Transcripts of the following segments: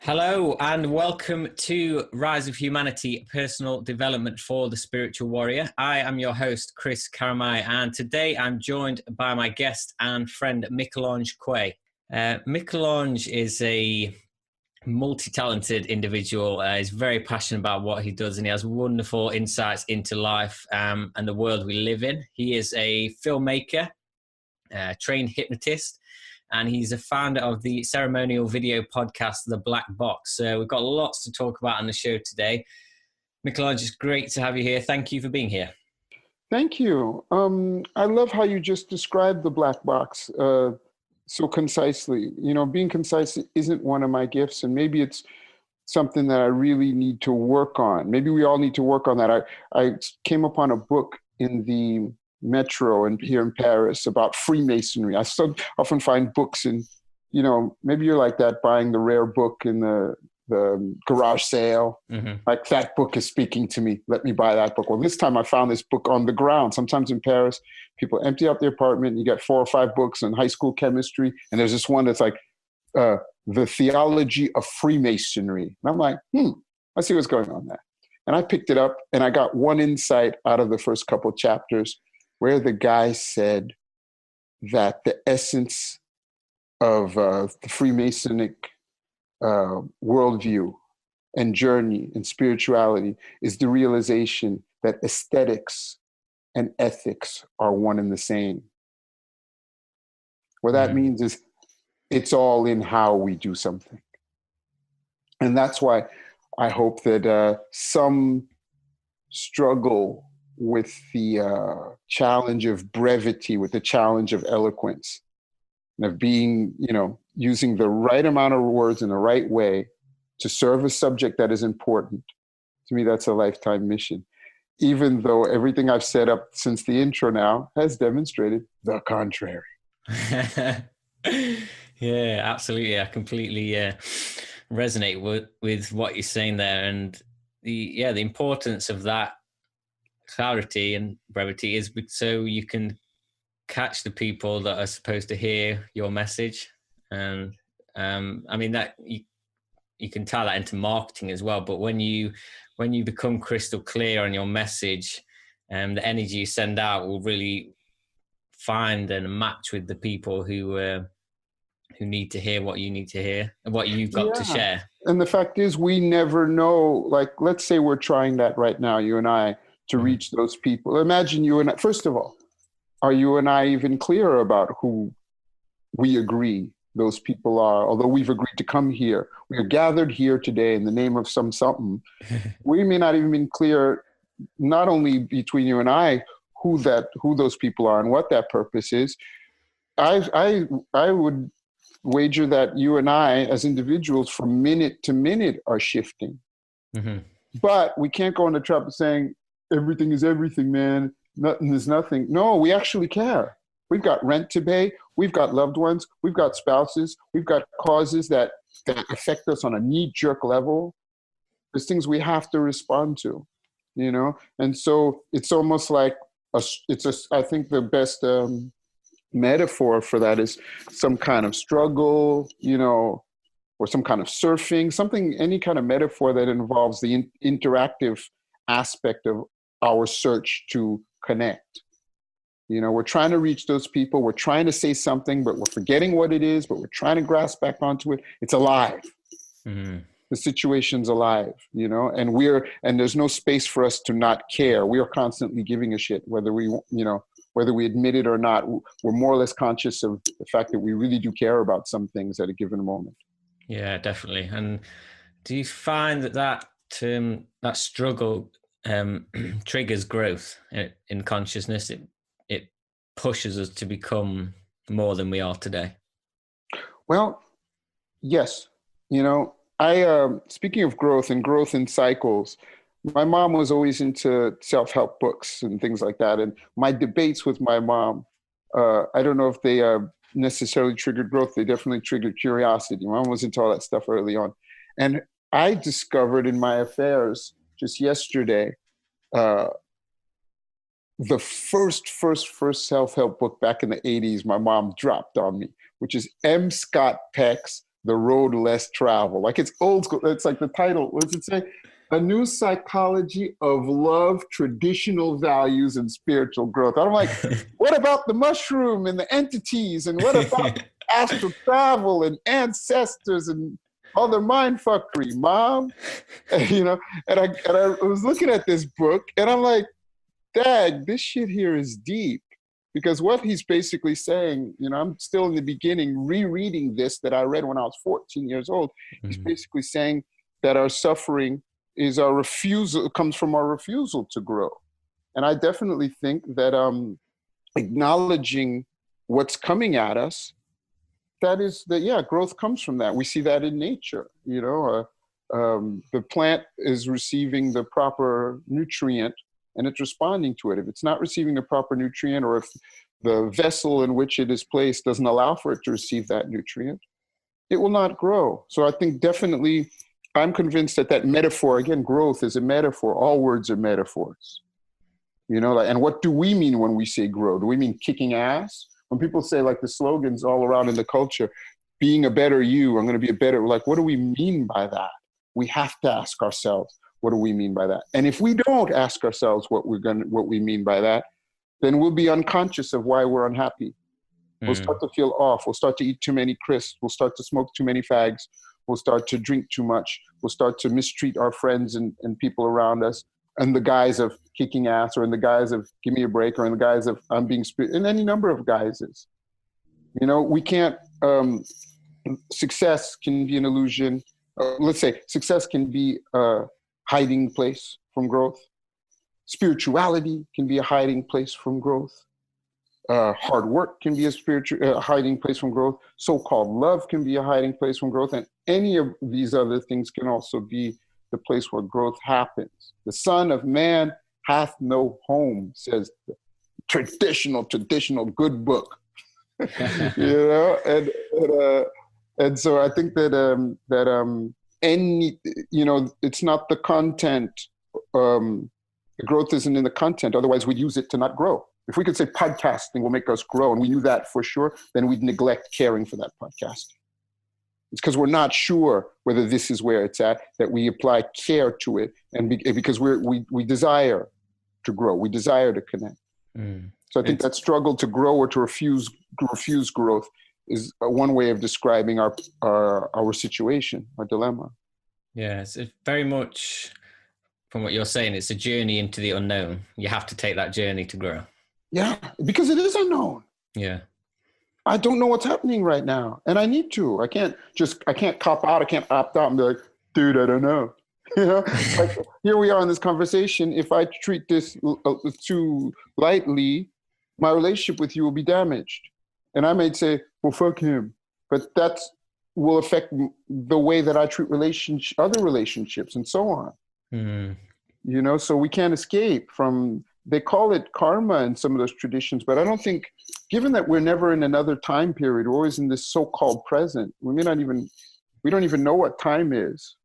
Hello and welcome to Rise of Humanity, Personal Development for the Spiritual Warrior. I am your host, Chris Karamai, and today I'm joined by my guest and friend, Michelange Quay. Michelange is a multi-talented individual. He's very passionate about what he does, and he has wonderful insights into life and the world we live in. He is a filmmaker, trained hypnotist, and he's a founder of the ceremonial video podcast, The Black Box. So we've got lots to talk about on the show today. Michelange, it's great to have you here. Thank you for being here. Thank you. I love how you just described the black box so concisely. You know, being concise isn't one of my gifts, and maybe it's something that I really need to work on. Maybe we all need to work on that. I came upon a book in the metro and here in Paris about Freemasonry. I so often find books and, you know, maybe you're like that, buying the rare book in the garage sale. Mm-hmm. Like, that book is speaking to me. Let me buy that book. Well, this time I found this book on the ground. Sometimes in Paris, people empty out their apartment and you get 4 or 5 books on high school chemistry. And there's this one that's like, The Theology of Freemasonry. And I'm like, let's see what's going on there. And I picked it up and I got one insight out of the first couple of chapters, where the guy said that the essence of the Freemasonic worldview and journey and spirituality is the realization that aesthetics and ethics are one and the same. What that means is it's all in how we do something. And that's why I hope that some struggle with the challenge of brevity, with the challenge of eloquence, and of being, you know, using the right amount of words in the right way to serve a subject that is important. To me, that's a lifetime mission, even though everything I've said up since the intro now has demonstrated the contrary. Yeah, absolutely. I completely resonate with what you're saying there, and the importance of that clarity and brevity is so you can catch the people that are supposed to hear your message. And I mean, that you can tie that into marketing as well, but when you become crystal clear on your message, the energy you send out will really find and match with the people who need to hear what you need to hear and what you've got to share. And the fact is, we never know, like, let's say we're trying that right now, you and I, to reach those people. Imagine you and I, first of all, are you and I even clear about who we agree those people are? Although we've agreed to come here, we are gathered here today in the name of something. We may not even be clear, not only between you and I, who those people are and what that purpose is. I would wager that you and I, as individuals, from minute to minute, are shifting. Mm-hmm. But we can't go in the trap of saying, everything is everything, man. Nothing is nothing. No, we actually care. We've got rent to pay. We've got loved ones. We've got spouses. We've got causes that affect us on a knee-jerk level. There's things we have to respond to, you know? And so it's almost like, I think the best metaphor for that is some kind of struggle, you know, or some kind of surfing, any kind of metaphor that involves the interactive aspect of our search to connect. You know, we're trying to reach those people. We're trying to say something, but we're forgetting what it is, but we're trying to grasp back onto it. It's alive. Mm-hmm. The situation's alive, you know, and there's no space for us to not care. We are constantly giving a shit, whether we admit it or not. We're more or less conscious of the fact that we really do care about some things at a given moment. Yeah, definitely. And do you find that struggle triggers growth in consciousness? It pushes us to become more than we are today. Well, yes. You know, speaking of growth and growth in cycles, my mom was always into self-help books and things like that. And my debates with my mom, I don't know if they necessarily triggered growth. They definitely triggered curiosity. My mom was into all that stuff early on. And I discovered in my affairs just yesterday, the first self-help book back in the 80s my mom dropped on me, which is M. Scott Peck's the road less traveled. Like it's old school. It's like the title. What does it say? A new psychology of love, traditional values, and spiritual growth. I'm like, what about the mushroom and the entities? And what about astral travel and ancestors and other mind fuckery, mom? And, you know, and I was looking at this book and I'm like, Dad, this shit here is deep. Because what he's basically saying, you know, I'm still in the beginning rereading this that I read when I was 14 years old. Mm-hmm. He's basically saying that our suffering is our refusal, comes from our refusal to grow. And I definitely think that acknowledging what's coming at us, growth comes from that. We see that in nature, you know, the plant is receiving the proper nutrient and it's responding to it. If it's not receiving the proper nutrient, or if the vessel in which it is placed doesn't allow for it to receive that nutrient, it will not grow. So I think definitely, I'm convinced that metaphor, again, growth is a metaphor. All words are metaphors. You know, and what do we mean when we say grow? Do we mean kicking ass? When people say, like, the slogans all around in the culture, being a better you, I'm going to be a better, like, what do we mean by that? We have to ask ourselves, what do we mean by that? And if we don't ask ourselves what we mean by that, then we'll be unconscious of why we're unhappy. We'll start to feel off. We'll start to eat too many crisps. We'll start to smoke too many fags. We'll start to drink too much. We'll start to mistreat our friends and people around us in the guise of kicking ass, or in the guise of give me a break, or in the guise of I'm being in any number of guises. You know, we can't, success can be an illusion. Let's say success can be a hiding place from growth. Spirituality can be a hiding place from growth. Hard work can be a hiding place from growth. So-called love can be a hiding place from growth. And any of these other things can also be the place where growth happens. The Son of Man hath no home, says the traditional good book. You know, and so I think that any, you know, it's not the content. The growth isn't in the content. Otherwise, we'd use it to not grow. If we could say podcasting will make us grow, and we knew that for sure, then we'd neglect caring for that podcast. It's because we're not sure whether this is where it's at that we apply care to it, and because we desire to grow, we desire to connect. So I think that struggle to grow or to refuse growth is one way of describing our situation, our dilemma. Yeah, it's very much, from what you're saying, it's a journey into the unknown. You have to take that journey to grow. Yeah, because it is unknown. Yeah. I don't know what's happening right now, and I need to. I can't cop out. I can't opt out and be like, dude, I don't know. You know, like here we are in this conversation. If I treat this too lightly, my relationship with you will be damaged. And I might say, well, fuck him. But that will affect the way that I treat other relationships and so on. You know, so we can't escape from, they call it karma in some of those traditions, but I don't think, given that we're never in another time period, we're always in this so-called present, we don't even know what time is.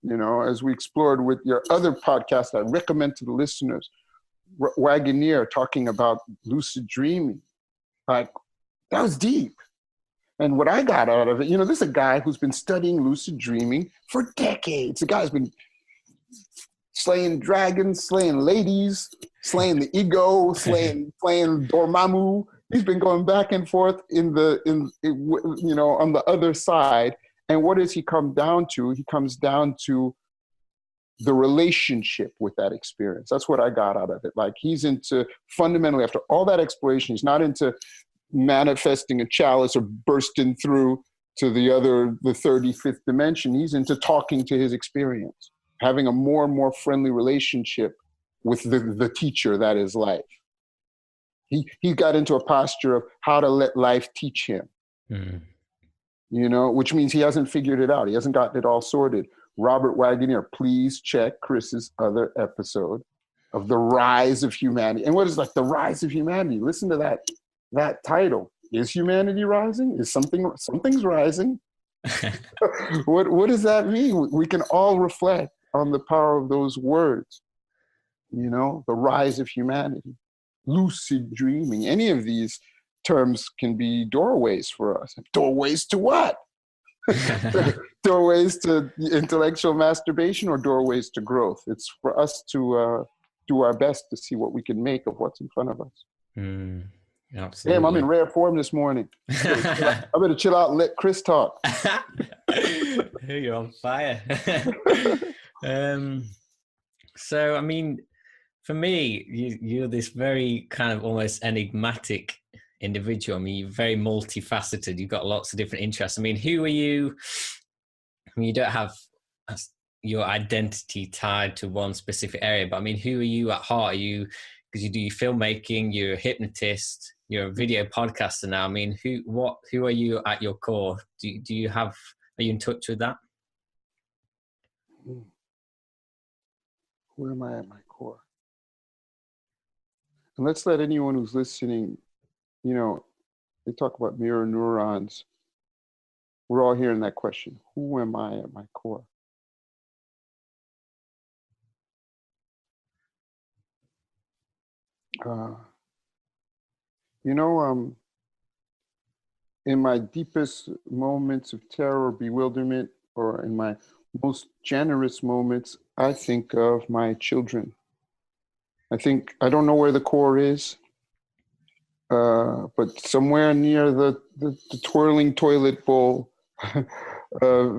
You know, as we explored with your other podcast, I recommend to the listeners, Wagoneer, talking about lucid dreaming. Like, that was deep. And what I got out of it, you know, this is a guy who's been studying lucid dreaming for decades. The guy's been slaying dragons, slaying ladies, slaying the ego, slaying Dormammu. He's been going back and forth on the other side. And what does he come down to? He comes down to the relationship with that experience. That's what I got out of it. Like, he's into, fundamentally, after all that exploration, he's not into manifesting a chalice or bursting through to the 35th dimension. He's into talking to his experience, having a more and more friendly relationship with the teacher that is life. He got into a posture of how to let life teach him. You know, which means he hasn't figured it out. He hasn't gotten it all sorted. Robert Wagoneer, please check Chris's other episode of The Rise of Humanity. And what is, like, The Rise of Humanity? Listen to that title. Is humanity rising? Is something's rising? What does that mean? We can all reflect on the power of those words. You know, the rise of humanity, lucid dreaming, any of these terms can be doorways for us. Doorways to what? Doorways to intellectual masturbation or doorways to growth. It's for us to do our best to see what we can make of what's in front of us. Absolutely. Damn, I'm in rare form this morning. I better chill out and let Chris talk. You're on fire. So, I mean, for me, you're this very kind of almost enigmatic individual. I mean, you're very multifaceted. You've got lots of different interests. I mean, who are you? I mean, you don't have your identity tied to one specific area, but I mean, who are you at heart? Are you, because you do your filmmaking, you're a hypnotist, you're a video podcaster now. I mean, who are you at your core? Are you in touch with that? Where am I at my core? And let's let anyone who's listening, they talk about mirror neurons. We're all hearing that question. Who am I at my core? In my deepest moments of terror or bewilderment, or in my most generous moments, I think of my children. I don't know where the core is, but somewhere near the twirling toilet bowl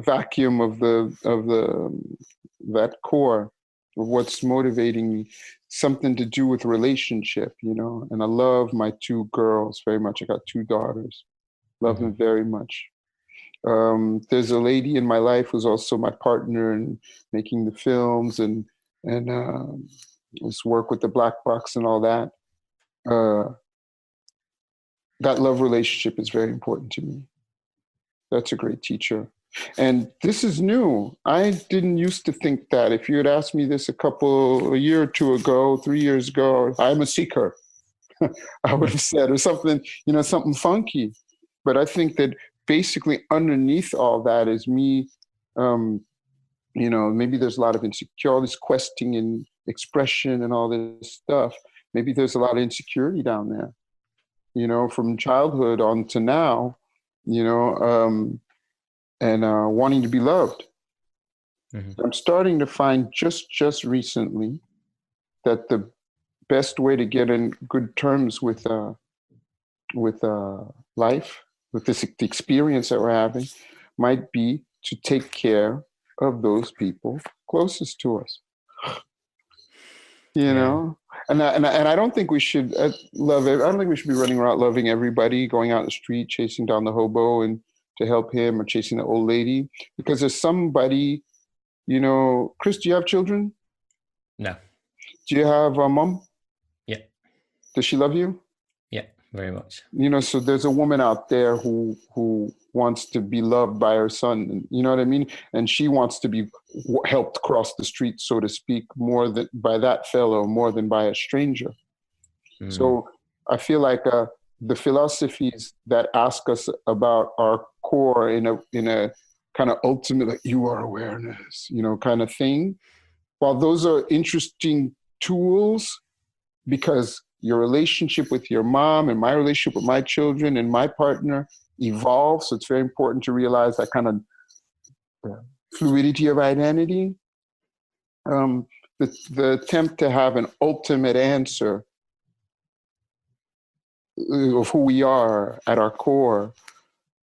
vacuum of that core, of what's motivating me, something to do with relationship, and I love my two girls very much. I got two daughters, love them very much. There's a lady in my life who's also my partner in making the films and this work with the black box and all that. That love relationship is very important to me. That's a great teacher. And this is new. I didn't used to think that. If you had asked me this a year or two ago, 3 years ago, I'm a seeker, I would have said, or something, something funky. But I think that basically underneath all that is me, maybe there's a lot of insecurity, all this questing and expression and all this stuff. Maybe there's a lot of insecurity down there, from childhood on to now, and wanting to be loved. I'm starting to find just recently that the best way to get in good terms with life, with this experience that we're having, might be to take care of those people closest to us. And I don't think we should love it. I don't think we should be running around loving everybody, going out in the street, chasing down the hobo and to help him, or chasing the old lady, because there's somebody, Chris, do you have children? No. Do you have a mom? Yeah. Does she love you? Yeah, very much. So there's a woman out there who wants to be loved by her son, you know what I mean? And she wants to be helped cross the street, so to speak, more than by that fellow, more than by a stranger. So I feel like the philosophies that ask us about our core in a kind of ultimate, like, you are awareness, kind of thing. While those are interesting tools, because your relationship with your mom and my relationship with my children and my partner evolves, so it's very important to realize that kind of fluidity of identity. The attempt to have an ultimate answer of who we are at our core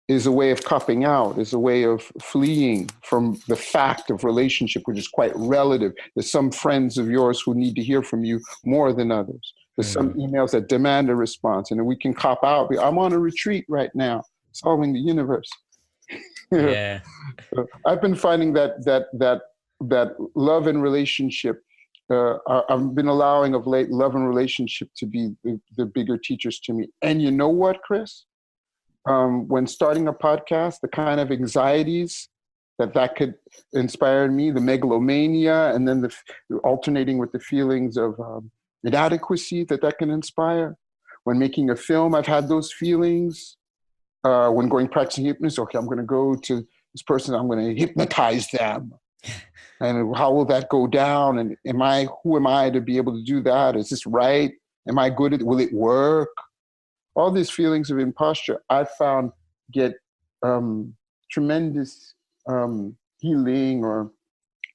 is a way of copping out, is a way of fleeing from the fact of relationship, which is quite relative. There's some friends of yours who need to hear from you more than others. There's some emails that demand a response, and then we can cop out. I'm on a retreat right now, solving the universe. Yeah. I've been finding that love and relationship, I've been allowing of late love and relationship to be the bigger teachers to me. And you know what, Chris? When starting a podcast, the kind of anxieties that could inspire in me, the megalomania, and then the alternating with the feelings of inadequacy that can inspire. When making a film, I've had those feelings. When going practicing hypnosis, okay, I'm going to go to this person, I'm going to hypnotize them. And how will that go down? And who am I to be able to do that? Is this right? Am I good at it? Will it work? All these feelings of imposture, I found get tremendous healing or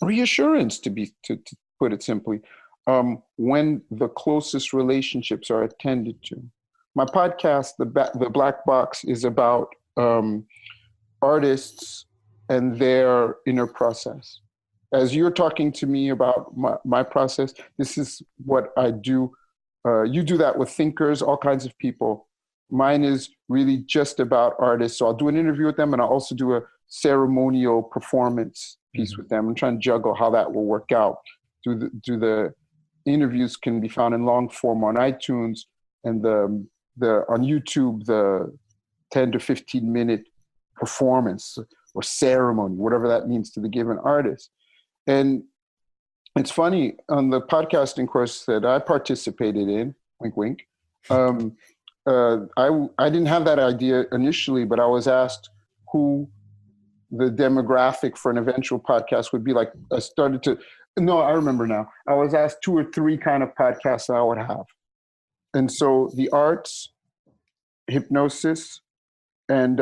reassurance, to put it simply, when the closest relationships are attended to. My podcast, the Black Box, is about artists and their inner process. As you're talking to me about my process, this is what I do. You do that with thinkers, all kinds of people. Mine is really just about artists. So I'll do an interview with them, and I'll also do a ceremonial performance piece with them. I'm trying to juggle how that will work out. Do the interviews can be found in long form on iTunes, and on YouTube, the 10 to 15 minute performance or ceremony, whatever that means to the given artist. And it's funny, on the podcasting course that I participated in, wink, wink, I didn't have that idea initially, but I was asked who the demographic for an eventual podcast would be like. I remember now. I was asked 2 or 3 kind of podcasts that I would have. And so the arts, hypnosis, and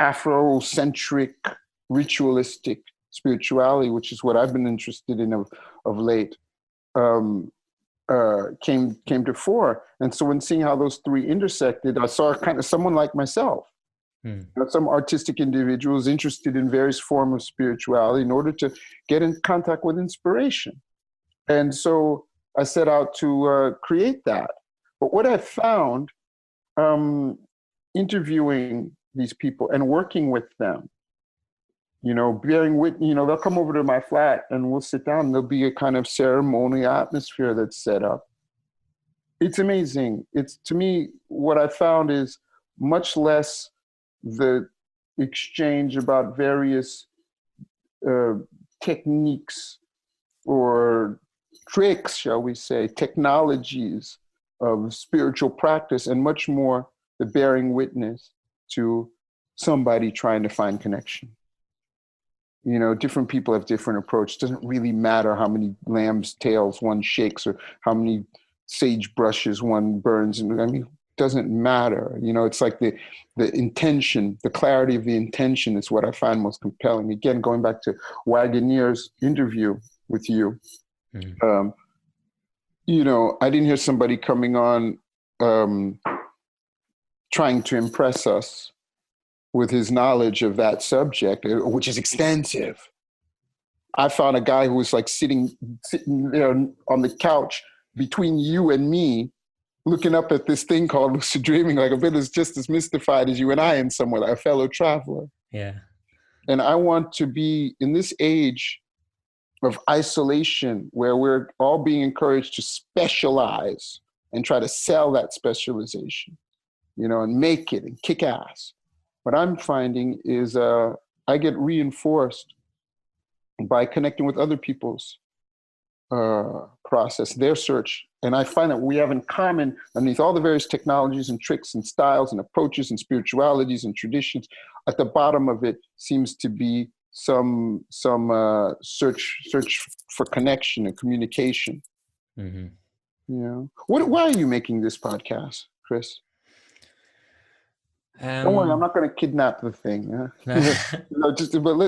Afrocentric, ritualistic spirituality, which is what I've been interested in of late, came to fore. And so when seeing how those 3 intersected, I saw kind of someone like myself, some artistic individuals interested in various forms of spirituality in order to get in contact with inspiration. And so I set out to create that. But what I found, interviewing these people and working with them, bearing with, they'll come over to my flat and we'll sit down, and there'll be a kind of ceremonial atmosphere that's set up. It's amazing. To me, what I found is much less the exchange about various techniques or tricks, shall we say, technologies of spiritual practice, and much more the bearing witness to somebody trying to find connection. Different people have different approach. It doesn't really matter how many lamb's tails one shakes or how many sage brushes one burns. It doesn't matter. It's like the intention, the clarity of the intention is what I find most compelling. Again, going back to Wagoner's interview with you, I didn't hear somebody coming on trying to impress us with his knowledge of that subject, which is extensive. I found a guy who was like sitting there on the couch between you and me, looking up at this thing called lucid dreaming, like a bit as just as mystified as you and I in some way, like a fellow traveler. Yeah. And I want to be in this age of isolation where we're all being encouraged to specialize and try to sell that specialization, and make it and kick ass. What I'm finding is I get reinforced by connecting with other people's process, their search. And I find that we have in common, underneath all the various technologies and tricks and styles and approaches and spiritualities and traditions, at the bottom of it seems to be some search for connection and communication. Why are you making this podcast, Chris? Don't worry, I'm not going to kidnap the thing. But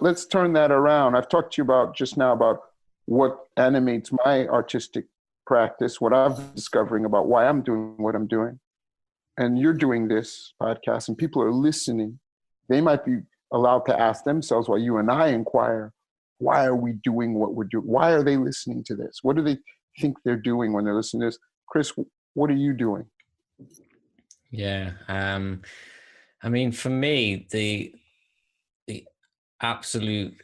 let's turn that around. I've talked to you just now about what animates my artistic practice, what I'm discovering about why I'm doing what I'm doing. And you're doing this podcast, and people are listening. They might be allowed to ask themselves, while you and I inquire, why are we doing what we're doing? Why are they listening to this? What do they think they're doing when they're listening to this? Chris, what are you doing? Yeah. For me, the absolute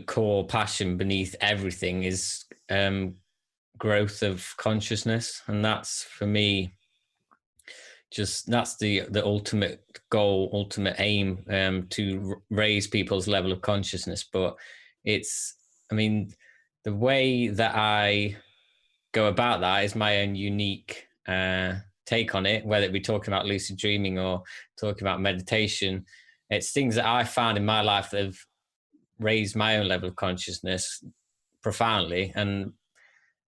core passion beneath everything is growth of consciousness. And that's, for me, that's the ultimate goal, ultimate aim, to raise people's level of consciousness. But the way that I go about that is my own unique take on it, whether it be talking about lucid dreaming or talking about meditation. It's things that I found in my life that have raised my own level of consciousness profoundly. And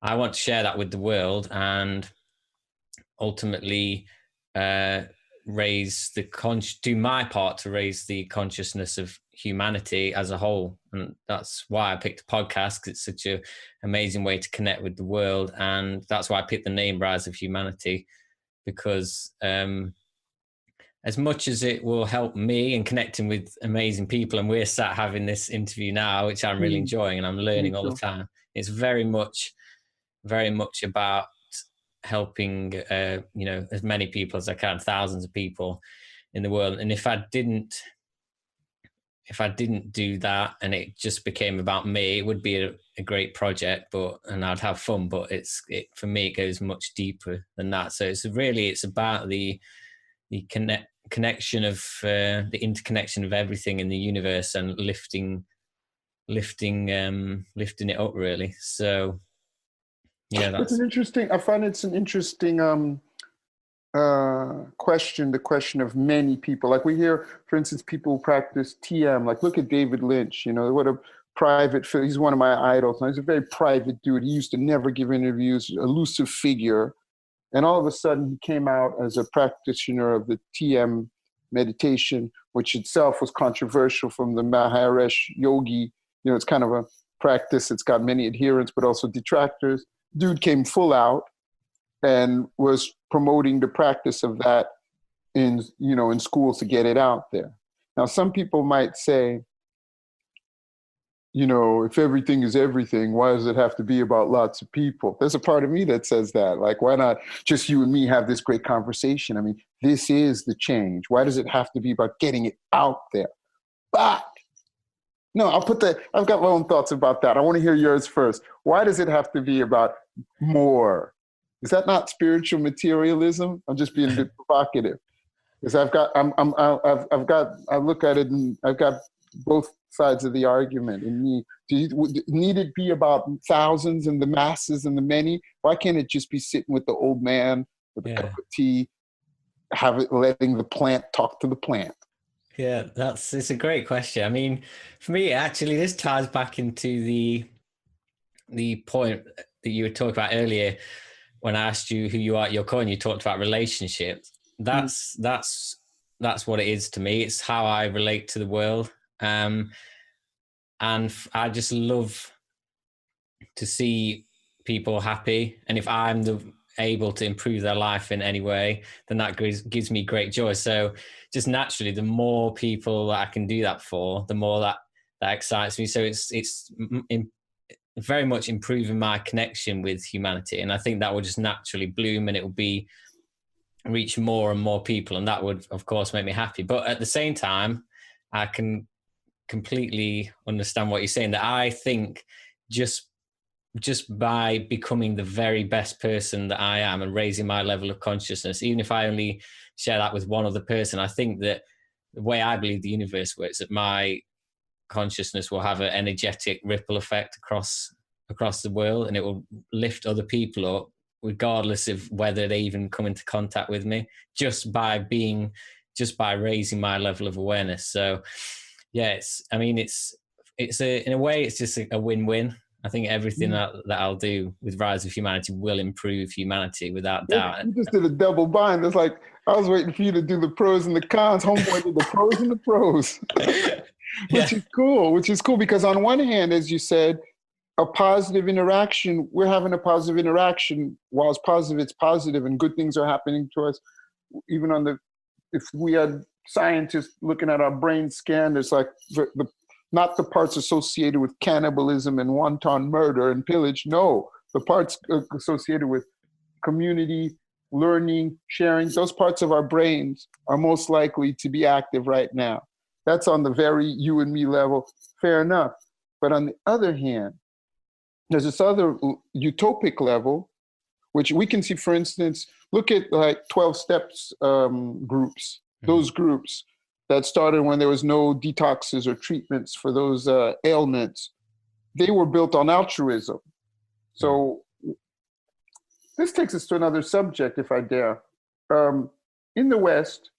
I want to share that with the world and ultimately do my part to raise the consciousness of humanity as a whole. And that's why I picked a podcast, because it's such an amazing way to connect with the world. And that's why I picked the name Rise of Humanity, because as much as it will help me in connecting with amazing people, and we're sat having this interview now, which I'm really enjoying, and I'm learning all the time, it's very much about helping as many people as I can, thousands of people in the world. And if I didn't do that and it just became about me, it would be a great project, and I'd have fun, but for me it goes much deeper than that. So it's about the connection of the interconnection of everything in the universe, and lifting it up, really. So yeah, I find it's an interesting question, the question of many people. Like we hear, for instance, people who practice TM, like look at David Lynch, what a he's one of my idols. He's a very private dude. He used to never give interviews, elusive figure. And all of a sudden he came out as a practitioner of the TM meditation, which itself was controversial from the Maharishi yogi. It's kind of a practice. It's got many adherents, but also detractors. Dude came full out and was promoting the practice of that in schools to get it out there. Now, some people might say, if everything is everything, why does it have to be about lots of people? There's a part of me that says that. Like, why not just you and me have this great conversation? I mean, this is the change. Why does it have to be about getting it out there? But no, I've got my own thoughts about that. I want to hear yours first. Why does it have to be about more? Is that not spiritual materialism? I'm just being a bit provocative, because I look at it and I've got both sides of the argument in me. Need it be about thousands and the masses and the many? Why can't it just be sitting with the old man with a cup of tea, letting the plant talk to the plant? Yeah, it's a great question. I mean, for me, actually, this ties back into the point that you were talking about earlier when I asked you who you are at your core, and you talked about relationships. That's what it is to me. It's how I relate to the world. And I just love to see people happy. And if I'm able to improve their life in any way, then that gives me great joy. So just naturally, the more people that I can do that for, the more that excites me. So it's very much improving my connection with humanity. And I think that will just naturally bloom, and it will reach more and more people. And that would, of course, make me happy. But at the same time, I can completely understand what you're saying, that I think just by becoming the very best person that I am and raising my level of consciousness, even if I only share that with one other person, I think that the way I believe the universe works, that my consciousness will have an energetic ripple effect across the world, and it will lift other people up, regardless of whether they even come into contact with me, just by raising my level of awareness. So yeah, in a way, it's just a win-win. I think everything that I'll do with Rise of Humanity will improve humanity, without doubt. You just did a double bind. It's like I was waiting for you to do the pros and the cons. Homeboy did the pros and the pros, which is cool because on one hand, as you said, a positive interaction. We're having a positive interaction. While it's positive, and good things are happening to us. Even if we had scientists looking at our brain scan, there's like not the parts associated with cannibalism and wanton murder and pillage. No, the parts associated with community, learning, sharing. Those parts of our brains are most likely to be active right now. That's on the very you and me level. Fair enough. But on the other hand, there's this other utopic level, which we can see, for instance, look at like 12 steps groups, those groups that started when there was no detoxes or treatments for those ailments. They were built on altruism. So this takes us to another subject, if I dare. In the West,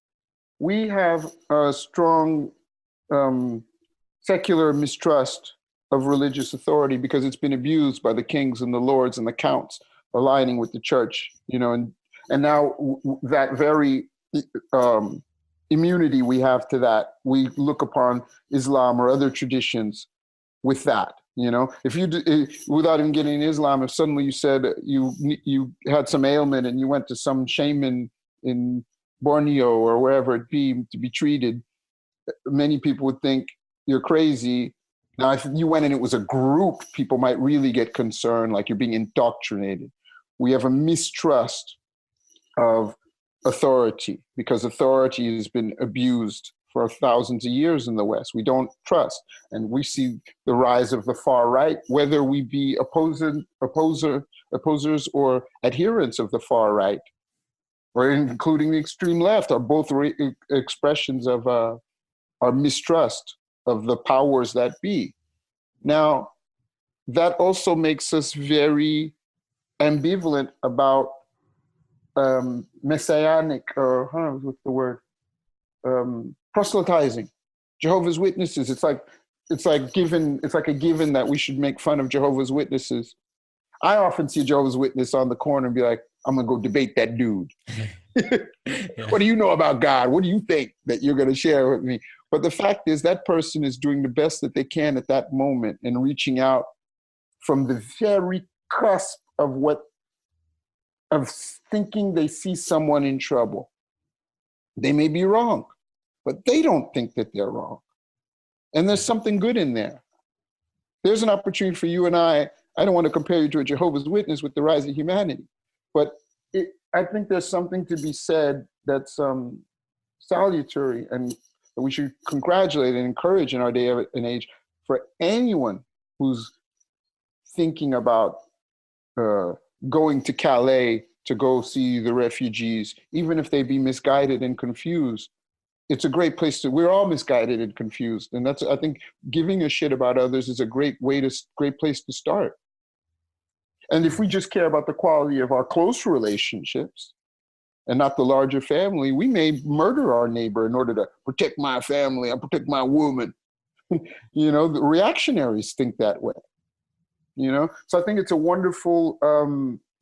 we have a strong secular mistrust of religious authority because it's been abused by the kings and the lords and the counts aligning with the church, and now that very um, immunity we have to that. We look upon Islam or other traditions with that. You know, if you without even getting Islam, if suddenly you said you had some ailment and you went to some shaman in Borneo or wherever it be to be treated, many people would think you're crazy. Now, if you went and it was a group, people might really get concerned, like you're being indoctrinated. We have a mistrust of authority because authority has been abused for thousands of years in the West. We don't trust. And we see the rise of the far right, whether we be opposers or adherents of the far right, or including the extreme left, are both expressions of our mistrust of the powers that be. Now, that also makes us very ambivalent about messianic, or what's the word? Proselytizing. Jehovah's Witnesses. It's like a given that we should make fun of Jehovah's Witnesses. I often see a Jehovah's Witness on the corner and be like, I'm gonna go debate that dude. Yeah. What do you know about God? What do you think that you're gonna share with me? But the fact is that person is doing the best that they can at that moment and reaching out from the very cusp of thinking they see someone in trouble. They may be wrong, but they don't think that they're wrong. And there's something good in there. There's an opportunity for you and I don't want to compare you to a Jehovah's Witness with the rise of humanity, but I think there's something to be said that's salutary and that we should congratulate and encourage in our day and age for anyone who's thinking about going to Calais to go see the refugees, even if they be misguided and confused. It's a great place we're all misguided and confused. And that's, I think, giving a shit about others is a great place to start. And if we just care about the quality of our close relationships and not the larger family, we may murder our neighbor in order to protect my family, I protect my woman. You know, the reactionaries think that way. You know, so I think it's a wonderful,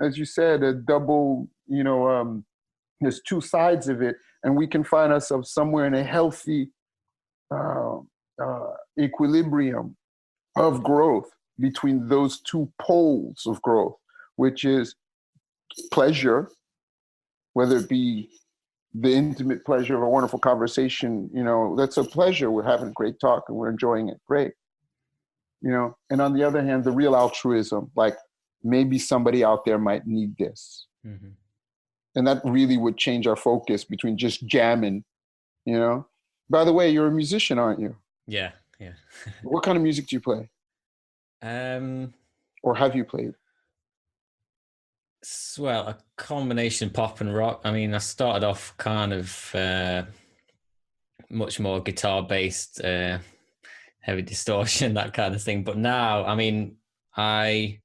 as you said, a double, there's two sides of it, and we can find ourselves somewhere in a healthy equilibrium of growth between those two poles of growth, which is pleasure, whether it be the intimate pleasure of a wonderful conversation, that's a pleasure. We're having a great talk and we're enjoying it. Great. And on the other hand, the real altruism, like maybe somebody out there might need this. Mm-hmm. And that really would change our focus between just jamming, By the way, you're a musician, aren't you? Yeah. What kind of music do you play? Or have you played? Well, a combination pop and rock. I mean, I started off kind of much more guitar-based, heavy distortion, that kind of thing. But now, I mean, I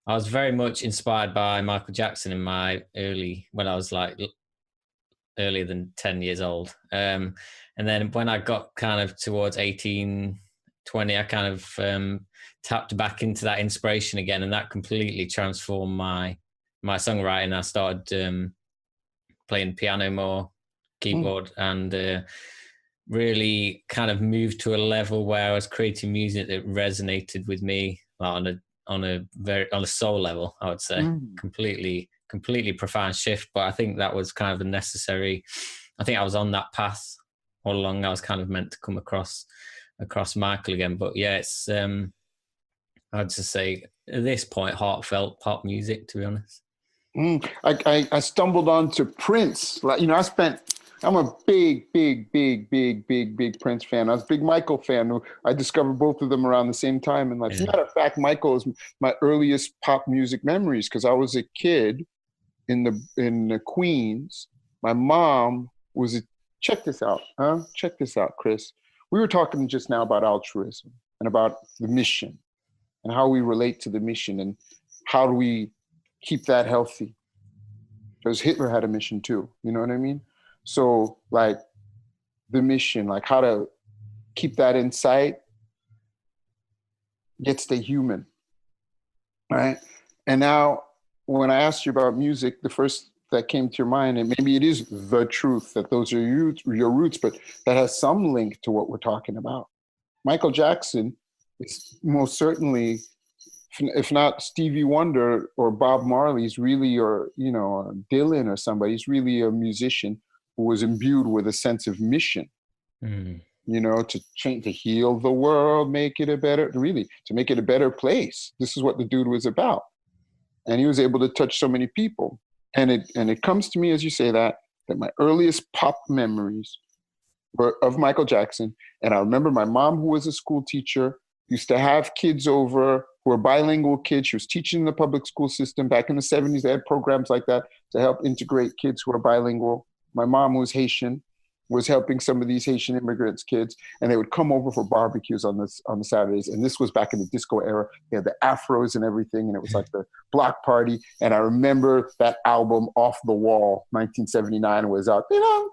was very much inspired by Michael Jackson in when I was like earlier than 10 years old. And then when I got kind of towards 18, 20, I kind of tapped back into that inspiration again, and that completely transformed my songwriting. I started playing piano more, keyboard, and really kind of moved to a level where I was creating music that resonated with me on a soul level, I would say. Completely profound shift. But I think that was kind of a necessary. I think I was on that path all along. I was kind of meant to come across Michael again. But yeah, it's I'd just say at this point, heartfelt pop music, to be honest. I stumbled onto Prince. I'm a big Prince fan. I was a big Michael fan. I discovered both of them around the same time in life. As a matter of fact, Michael is my earliest pop music memories because I was a kid in the Queens. My mom was check this out, Chris. We were talking just now about altruism and about the mission and how we relate to the mission and how do we keep that healthy. Because Hitler had a mission too, you know what I mean? So like the mission, like how to keep that in sight, yet stay human, right? And now when I asked you about music, the first that came to your mind, and maybe it is the truth that those are your roots, but that has some link to what we're talking about. Michael Jackson is most certainly, if not Stevie Wonder or Bob Marley's really, or, you know, Dylan or somebody, he's really a musician who was imbued with a sense of mission, you know, to change, to heal the world, make it a better, really, to make it a better place. This is what the dude was about. And he was able to touch so many people. And it comes to me as you say that my earliest pop memories were of Michael Jackson. And I remember my mom, who was a school teacher, used to have kids over who were bilingual kids. She was teaching in the public school system back in the 70s. They had programs like that to help integrate kids who are bilingual. My mom, who was Haitian, was helping some of these Haitian immigrants' kids, and they would come over for barbecues on the Saturdays. And this was back in the disco era. They had the afros and everything, and it was like the block party. And I remember that album, Off the Wall, 1979, was out. You know,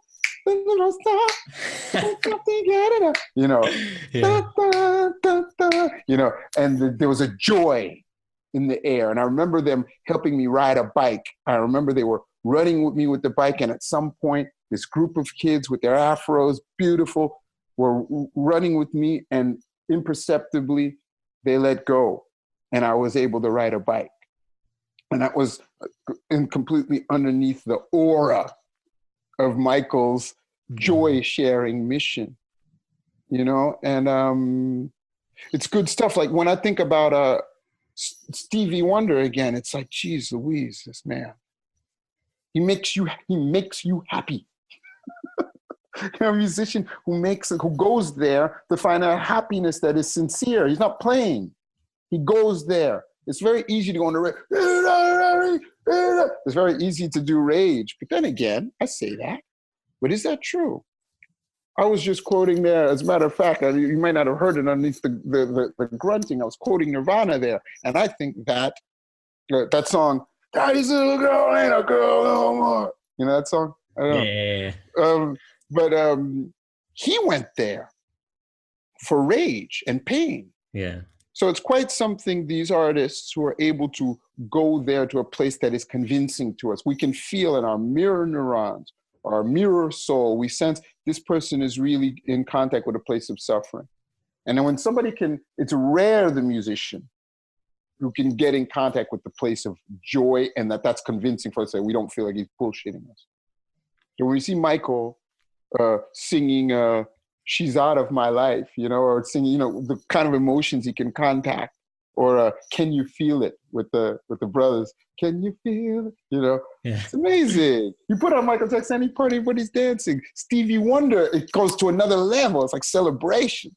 you know, Yeah. you know, and there was a joy in the air. And I remember them helping me ride a bike. I remember they were running with me with the bike, and at some point, this group of kids with their afros, beautiful, were running with me, and imperceptibly they let go, and I was able to ride a bike. And that was completely underneath the aura of Michael's joy-sharing mission, you know? And it's good stuff. Like when I think about Stevie Wonder again, it's like, geez Louise, this man, he makes you happy. A musician who goes there to find a happiness that is sincere. He's not playing. He goes there. It's very easy to go on the rage. It's very easy to do rage. But then again, I say that. But is that true? I was just quoting there, as a matter of fact, you might not have heard it underneath the grunting. I was quoting Nirvana there. And I think that that song, Daddy's little girl ain't a girl no more. You know that song? I don't know. But he went there for rage and pain. Yeah. So it's quite something, these artists who are able to go there to a place that is convincing to us. We can feel in our mirror neurons, our mirror soul, we sense this person is really in contact with a place of suffering. And then when somebody can, it's rare the musician who can get in contact with the place of joy, and that's convincing for us that we don't feel like he's bullshitting us. So when we see Michael singing She's Out of My Life, you know, or singing, you know, the kind of emotions he can contact, or Can You Feel It with the brothers. Can you feel it? You know, It's amazing. You put on Michael Jackson, any party, everybody's dancing. Stevie Wonder, it goes to another level. It's like celebration.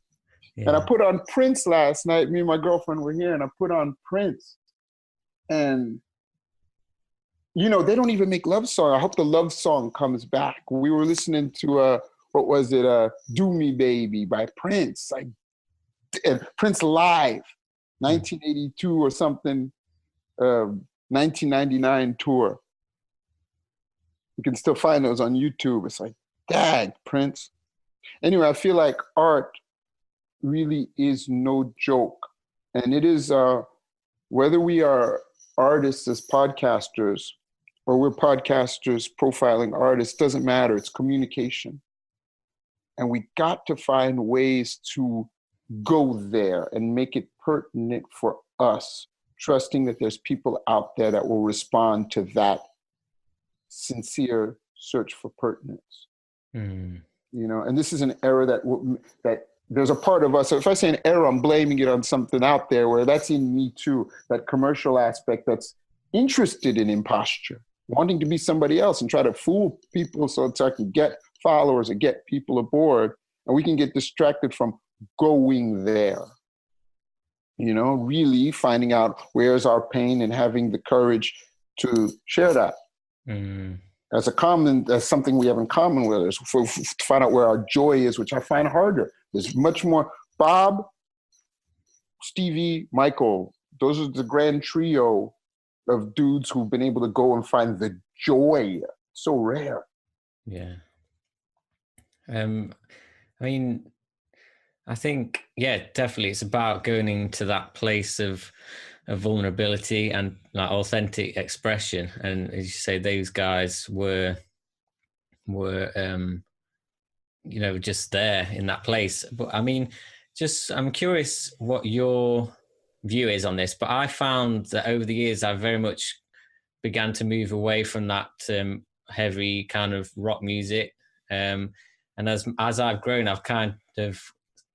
Yeah. And I put on Prince last night. Me and my girlfriend were here, and I put on Prince. And, you know, they don't even make love song. I hope the love song comes back. We were listening to, what was it? Do Me Baby by Prince. And Prince Live, 1982 or something, 1999 tour. You can still find those on YouTube. It's like, dag, Prince. Anyway, I feel like art really is no joke. And it is, whether we are artists as podcasters or we're podcasters profiling artists, doesn't matter. It's communication. And we got to find ways to go there and make it pertinent for us, trusting that there's people out there that will respond to that sincere search for pertinence. You know, and this is an era that there's a part of us. So if I say an era, I'm blaming it on something out there where that's in me too, that commercial aspect that's interested in imposture, wanting to be somebody else and try to fool people so I can get followers and get people aboard, and we can get distracted from going there. You know, really finding out where's our pain and having the courage to share that. As something we have in common with us, to find out where our joy is, which I find harder. There's much more. Bob, Stevie, Michael, those are the grand trio of dudes who've been able to go and find the joy. So rare. Yeah. I mean, I think, yeah, definitely it's about going into that place of of vulnerability and like authentic expression. And as you say, those guys were just there in that place. But I mean, I'm curious what your view is on this. But I found that over the years, I very much began to move away from that heavy kind of rock music. And as I've grown, I've kind of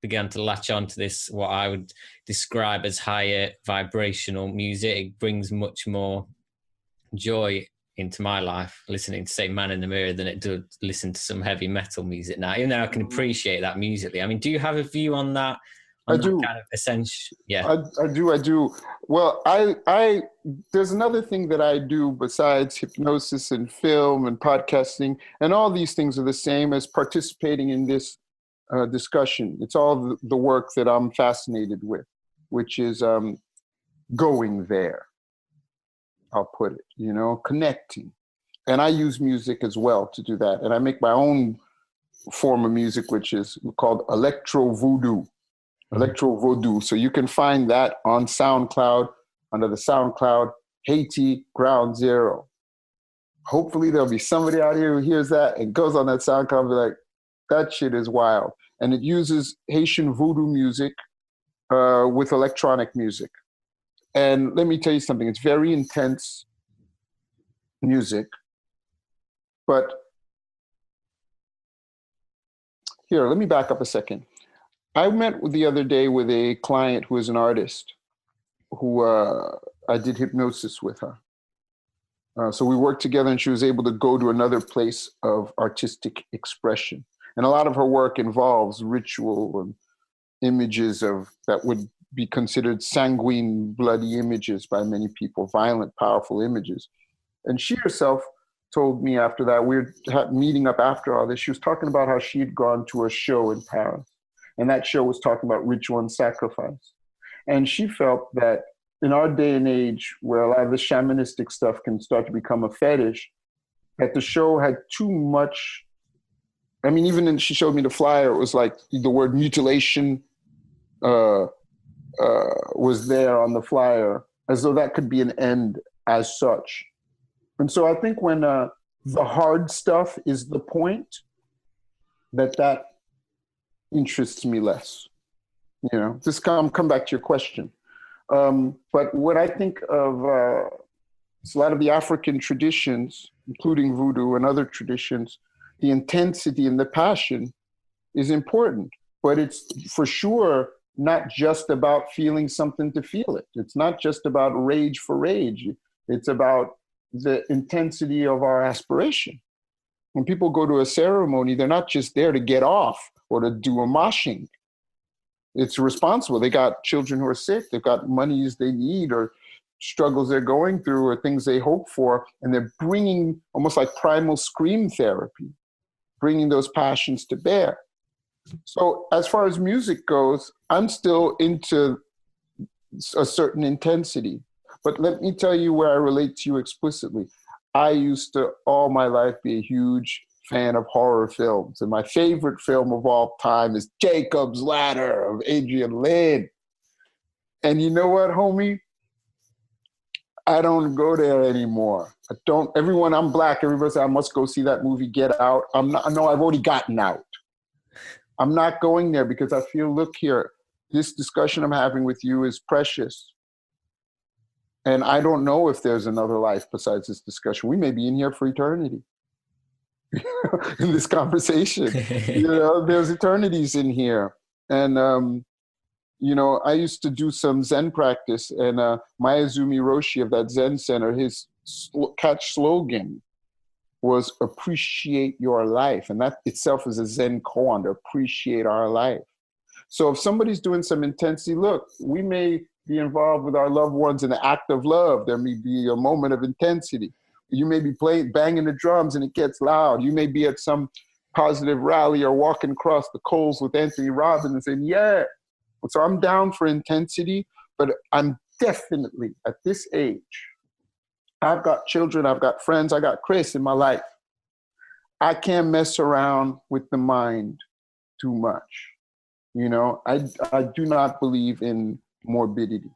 began to latch on to this, what I would describe as higher vibrational music. It brings much more joy into my life listening to, say, Man in the Mirror than it does listen to some heavy metal music now, even though I can appreciate that musically. I mean, do you have a view on that? I do. Kind of essential. Yeah. I do. Well, I there's another thing that I do besides hypnosis and film and podcasting, and all these things are the same as participating in this discussion. It's all the work that I'm fascinated with, which is going there. I'll put it, connecting. And I use music as well to do that. And I make my own form of music, which is called electro voodoo. Electro voodoo. So you can find that on SoundCloud, under the SoundCloud, Haiti Ground Zero. Hopefully there'll be somebody out here who hears that and goes on that SoundCloud and be like, that shit is wild. And it uses Haitian voodoo music with electronic music. And let me tell you something, it's very intense music. But here, let me back up a second. I met the other day with a client who is an artist who I did hypnosis with her. So we worked together and she was able to go to another place of artistic expression. And a lot of her work involves ritual and images that would be considered sanguine, bloody images by many people, violent, powerful images. And she herself told me after that, we were meeting up after all this, she was talking about how she had gone to a show in Paris. And that show was talking about ritual and sacrifice. And she felt that in our day and age, where a lot of the shamanistic stuff can start to become a fetish, that the show had too much. I mean, even she showed me the flyer, it was like the word mutilation was there on the flyer, as though that could be an end as such. And so I think when the hard stuff is the point, that interests me less. Just come back to your question. But what I think of a lot of the African traditions, including voodoo and other traditions, the intensity and the passion is important. But it's for sure not just about feeling something to feel it. It's not just about rage for rage. It's about the intensity of our aspiration. When people go to a ceremony, they're not just there to get off or to do a moshing. It's responsible. They got children who are sick. They've got monies they need or struggles they're going through or things they hope for. And they're bringing almost like primal scream therapy, bringing those passions to bear. So as far as music goes, I'm still into a certain intensity. But let me tell you where I relate to you explicitly. I used to all my life be a huge fan of horror films. And my favorite film of all time is Jacob's Ladder of Adrian Lyne. And you know what, homie? I don't go there anymore. I'm black. Everybody says I must go see that movie, Get Out. I've already gotten out. I'm not going there because I feel, look here, this discussion I'm having with you is precious. And I don't know if there's another life besides this discussion. We may be in here for eternity. In this conversation, there's eternities in here. And, I used to do some Zen practice, and Mayazumi Roshi of that Zen center, his catch slogan was appreciate your life. And that itself is a Zen koan, to appreciate our life. So if somebody's doing some intensity, look, we may be involved with our loved ones in the act of love. There may be a moment of intensity. You may be banging the drums and it gets loud. You may be at some positive rally or walking across the coals with Anthony Robbins and saying, yeah. So I'm down for intensity, but I'm definitely at this age, I've got children, I've got friends, I got Chris in my life. I can't mess around with the mind too much. I do not believe in morbidity.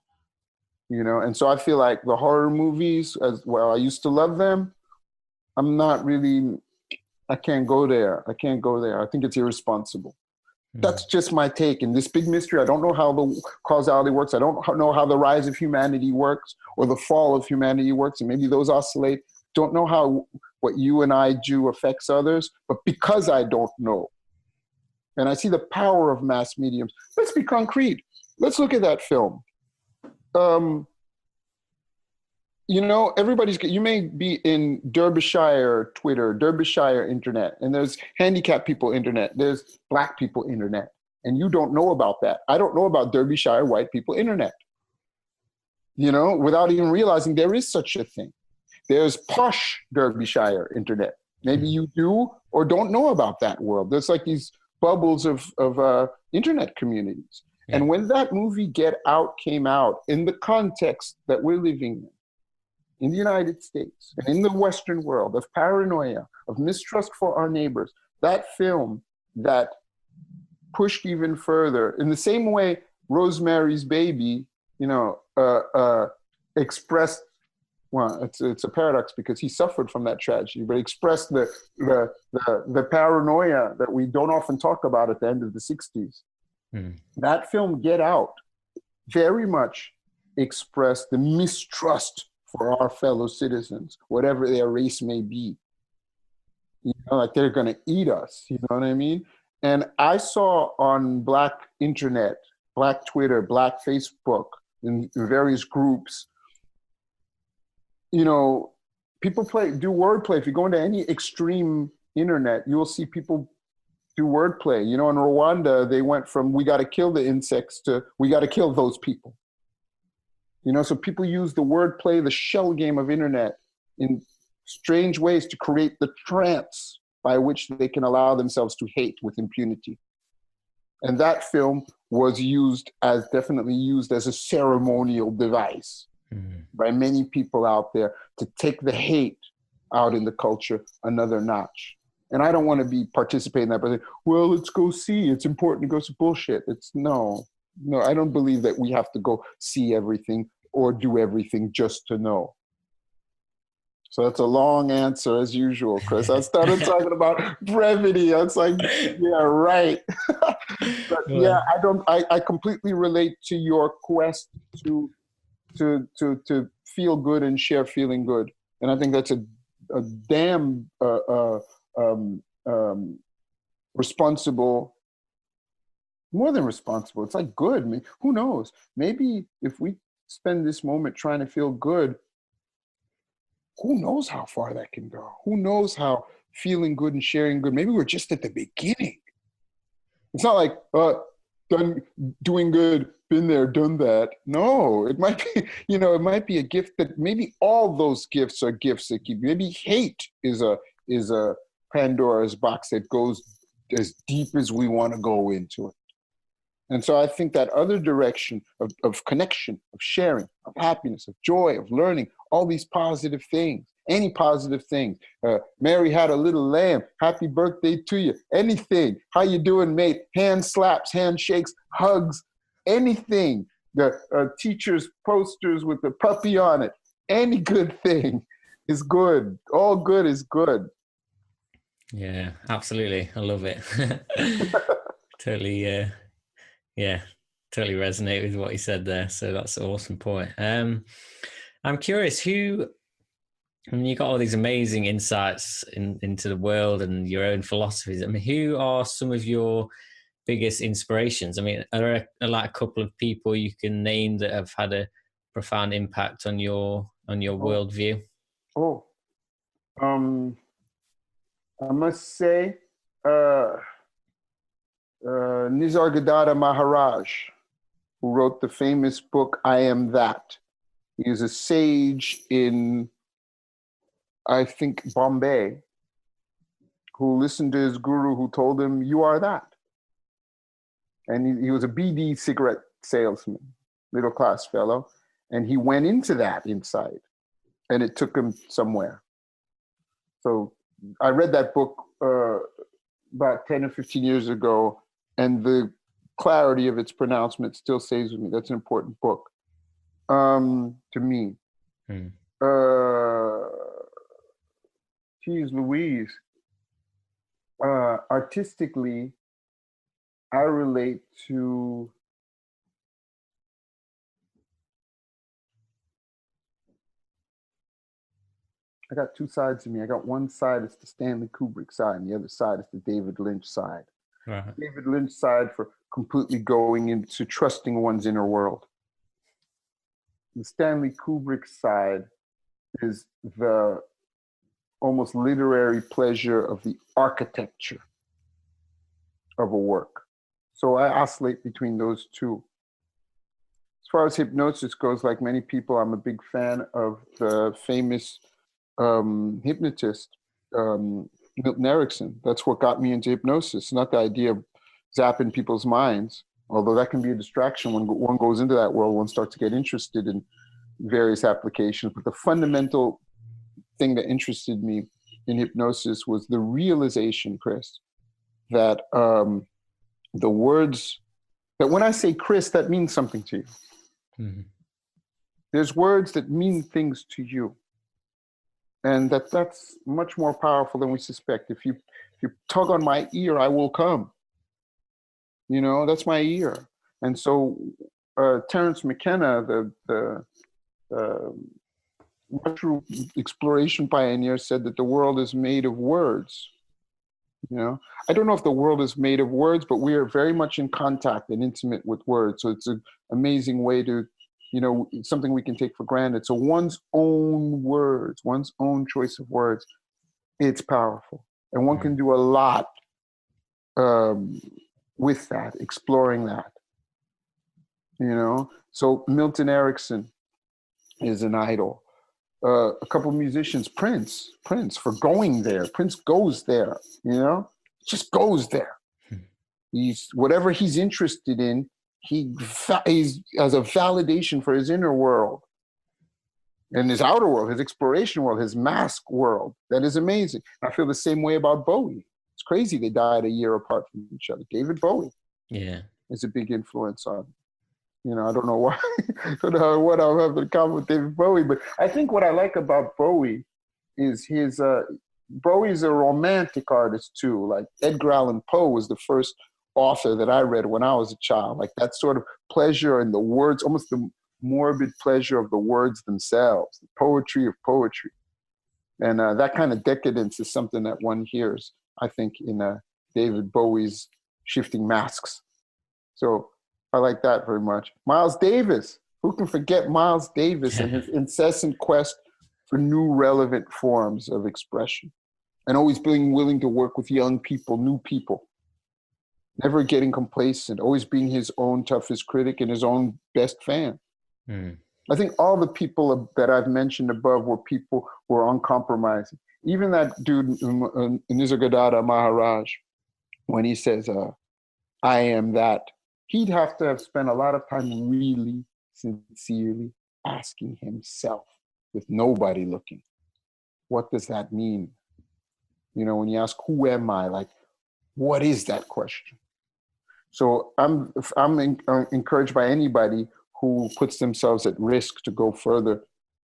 And so I feel like the horror movies, as well, I used to love them. I can't go there. I think it's irresponsible. That's just my take. In this big mystery, I don't know how the causality works. I don't know how the rise of humanity works or the fall of humanity works. And maybe those oscillate. Don't know how what you and I do affects others. But because I don't know, and I see the power of mass mediums, let's be concrete. Let's look at that film. You may be in Derbyshire Twitter, Derbyshire internet, and there's handicapped people internet, there's black people internet, and you don't know about that. I don't know about Derbyshire white people internet, without even realizing there is such a thing. There's posh Derbyshire internet. Maybe you do or don't know about that world. There's like these bubbles of internet communities. Yeah. And when that movie Get Out came out, in the context that we're living in the United States and in the Western world, of paranoia, of mistrust for our neighbors, that film that pushed even further, in the same way Rosemary's Baby, expressed, well, it's a paradox because he suffered from that tragedy, but expressed the paranoia that we don't often talk about at the end of the 60s. That film, Get Out, very much expressed the mistrust for our fellow citizens, whatever their race may be. Like they're going to eat us, you know what I mean? And I saw on Black internet, Black Twitter, Black Facebook, in various groups, people do wordplay. If you go into any extreme internet, you will see people do wordplay. In Rwanda, they went from "we got to kill the insects" to "we got to kill those people." So people use the wordplay, the shell game of internet in strange ways to create the trance by which they can allow themselves to hate with impunity. And that film was definitely used as a ceremonial device by many people out there to take the hate out in the culture another notch. And I don't want to be participating in that, but say, well, let's go see. It's important to go see. Bullshit. No, I don't believe that we have to go see everything or do everything just to know. So that's a long answer as usual, Chris. I started talking about brevity. I was like, yeah, right. But yeah, I completely relate to your quest to feel good and share feeling good. And I think that's a damn responsible, more than responsible. It's like good. I mean, who knows? Maybe if we spend this moment trying to feel good, who knows how far that can go? Who knows how feeling good and sharing good, maybe we're just at the beginning. It's not like, done doing good, been there, done that. No, it might be, it might be a gift that maybe all those gifts are gifts that keep, maybe hate is a Pandora's box that goes as deep as we want to go into it. And so I think that other direction of connection, of sharing, of happiness, of joy, of learning, all these positive things, any positive thing. Mary had a little lamb. Happy birthday to you. Anything. How you doing, mate? Hand slaps, handshakes, hugs, anything. The teacher's posters with the puppy on it. Any good thing is good. All good is good. Yeah, absolutely. I love it. Totally. Totally resonate with what you said there. So that's an awesome point. I'm curious, you got all these amazing insights into the world and your own philosophies. I mean, who are some of your biggest inspirations? I mean, are there like a couple of people you can name that have had a profound impact on your worldview? I must say, Nisargadatta Maharaj, who wrote the famous book, I Am That. He is a sage in, I think, Bombay, who listened to his guru who told him, you are that. And he was a BD cigarette salesman, middle class fellow. And he went into that insight and it took him somewhere. So I read that book about 10 or 15 years ago, and the clarity of its pronouncement still stays with me. That's an important book. to me. Hmm. Geez Louise. Artistically, I relate to I got two sides of me. I got one side is the Stanley Kubrick side, and the other side is the David Lynch side. Right. David Lynch side for completely going into trusting one's inner world. The Stanley Kubrick side is the almost literary pleasure of the architecture of a work. So I oscillate between those two. As far as hypnosis goes, like many people, I'm a big fan of the famous hypnotist, Milton Erickson. That's what got me into hypnosis, not the idea of zapping people's minds, although that can be a distraction when one goes into that world, one starts to get interested in various applications. But the fundamental thing that interested me in hypnosis was the realization, Chris, that the words, that when I say Chris, that means something to you. Mm-hmm. There's words that mean things to you. And that's much more powerful than we suspect. If you tug on my ear, I will come. You know, that's my ear. And so Terence McKenna, the mushroom exploration pioneer, said that the world is made of words. You know, I don't know if the world is made of words, but we are very much in contact and intimate with words. So it's an amazing way to, you know, something we can take for granted. So one's own words, one's own choice of words, it's powerful. And one can do a lot with that, exploring that, you know? So Milton Erickson is an idol. A couple of musicians, Prince for going there. Prince goes there, you know, just goes there. He's whatever he's interested in, he's as a validation for his inner world and his outer world, his exploration world, his mask world. That is amazing. I feel the same way about Bowie. It's crazy they died a year apart from each other. David Bowie, is a big influence on. You know, I don't know why, I don't know what I'll have in common with David Bowie, but I think what I like about Bowie is his, Bowie's a romantic artist too. Like Edgar Allan Poe was the first author that I read when I was a child. Like that sort of pleasure in the words, almost the morbid pleasure of the words themselves, the poetry of poetry. And that kind of decadence is something that one hears, I think, in David Bowie's Shifting Masks. So I like that very much. Miles Davis. Who can forget Miles Davis and his incessant quest for new relevant forms of expression and always being willing to work with young people, new people, never getting complacent, always being his own toughest critic and his own best fan. I think all the people that I've mentioned above were people who were uncompromising. Even that dude, Nisargadatta Maharaj, when he says, I am that, he'd have to have spent a lot of time really sincerely asking himself with nobody looking. What does that mean? You know, when you ask, who am I? Like, what is that question? So I'm encouraged by anybody who puts themselves at risk to go further,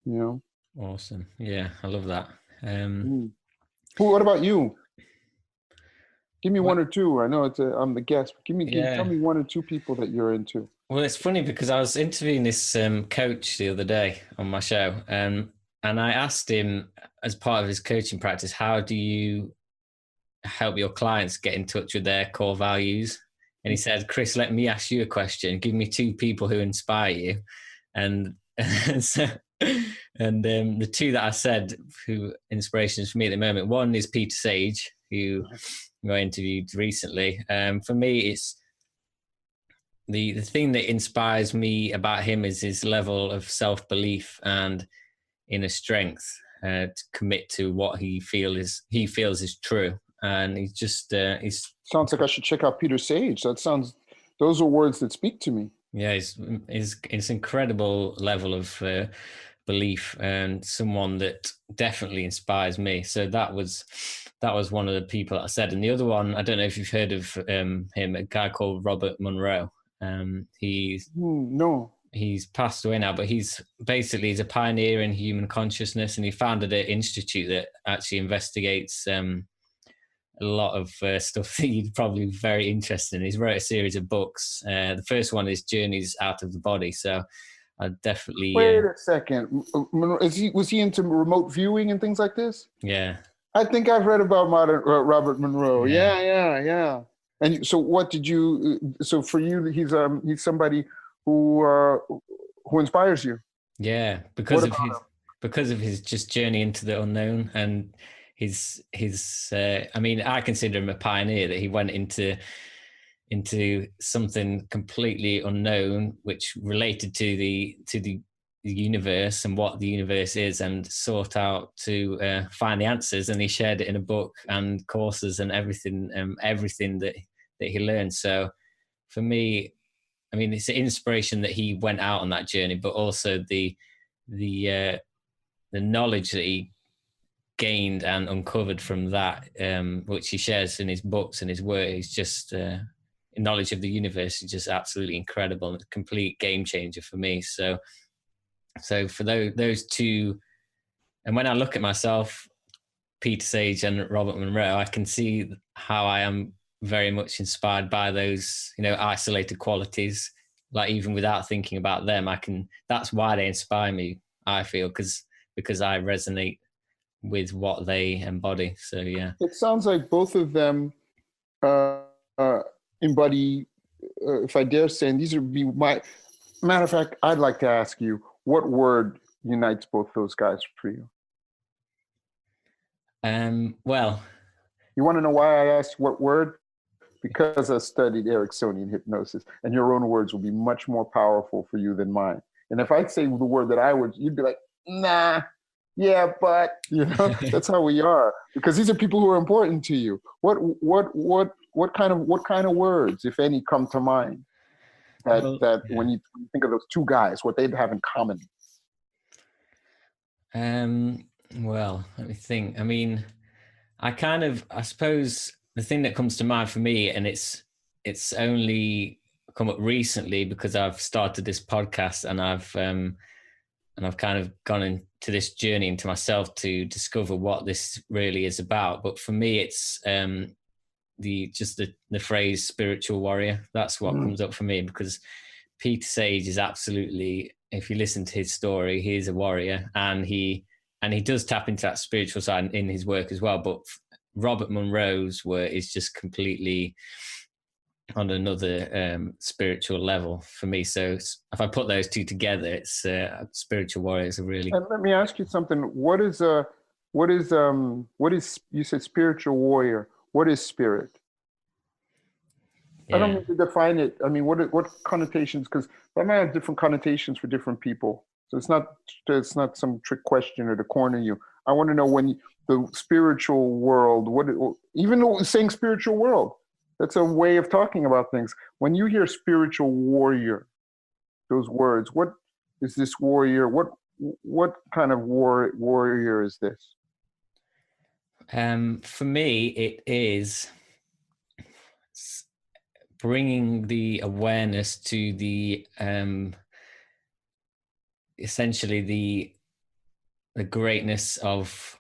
you know? Awesome. Yeah, I love that. What about you? Give me one or two. I know I'm the guest, but tell me one or two people that you're into. Well, it's funny because I was interviewing this coach the other day on my show, and I asked him, as part of his coaching practice, how do you help your clients get in touch with their core values? And he said, Chris, let me ask you a question. Give me two people who inspire you. And the two that I said who inspirations for me at the moment, one is Peter Sage, who I interviewed recently. For me, it's the thing that inspires me about him is his level of self-belief and inner strength to commit to what he feels is true. And he's just sounds like I should check out Peter Sage. Those are words that speak to me. Yeah, it's incredible level of belief, and someone that definitely inspires me. So that was one of the people that I said. And the other one, I don't know if you've heard of him, a guy called Robert Monroe. No. he's passed away now, but he's a pioneer in human consciousness, and he founded an institute that actually investigates a lot of stuff that you'd probably be very interested in. He's wrote a series of books. The first one is Journeys Out of the Body. So I definitely... Wait a second. Was he into remote viewing and things like this? Yeah. I think I've read about Robert Monroe. Yeah. And so what did you... So for you, he's somebody who inspires you. Yeah, because of his just journey into the unknown, and his I mean, I consider him a pioneer, that he went into something completely unknown, which related to the universe and what the universe is, and sought out to find the answers. And he shared it in a book and courses and everything that he learned. So for me, I mean, it's an inspiration that he went out on that journey, but also the knowledge that he gained and uncovered from that, which he shares in his books and his work, is just knowledge of the universe is just absolutely incredible and a complete game changer for me. So for those two, and when I look at myself, Peter Sage and Robert Monroe, I can see how I am very much inspired by those, isolated qualities. Like, even without thinking about them, that's why they inspire me, I feel, because I resonate with what they embody. So yeah, it sounds like both of them embody, if I dare say, and these would be my... Matter of fact, I'd like to ask you, what word unites both those guys for you? Well, you want to know why I asked what word? Because I studied Ericksonian hypnosis, and your own words will be much more powerful for you than mine. And if I'd say the word that I would, you'd be like, nah, yeah, but that's how we are. Because these are people who are important to you. What kind of words, if any, come to mind that when you think of those two guys, what they'd have in common? Well, let me think. I mean, I suppose the thing that comes to mind for me, and it's only come up recently because I've started this podcast, and I've kind of gone into this journey into myself to discover what this really is about. But for me, it's the phrase spiritual warrior. That's what comes up for me, because Peter Sage is absolutely, if you listen to his story, he is a warrior, and he does tap into that spiritual side in his work as well. But Robert Monroe's work is just completely on another spiritual level for me. So if I put those two together, it's spiritual warrior is a really... And let me ask you something. What is you said spiritual warrior? What is spirit? Yeah. I don't mean to define it. I mean, what connotations? Because that might have different connotations for different people. So it's not some trick question or to corner you. I want to know, when the spiritual world, even though saying spiritual world, that's a way of talking about things. When you hear spiritual warrior, those words, what is this warrior? What kind of warrior is this? For me, it is bringing the awareness to the essentially the greatness of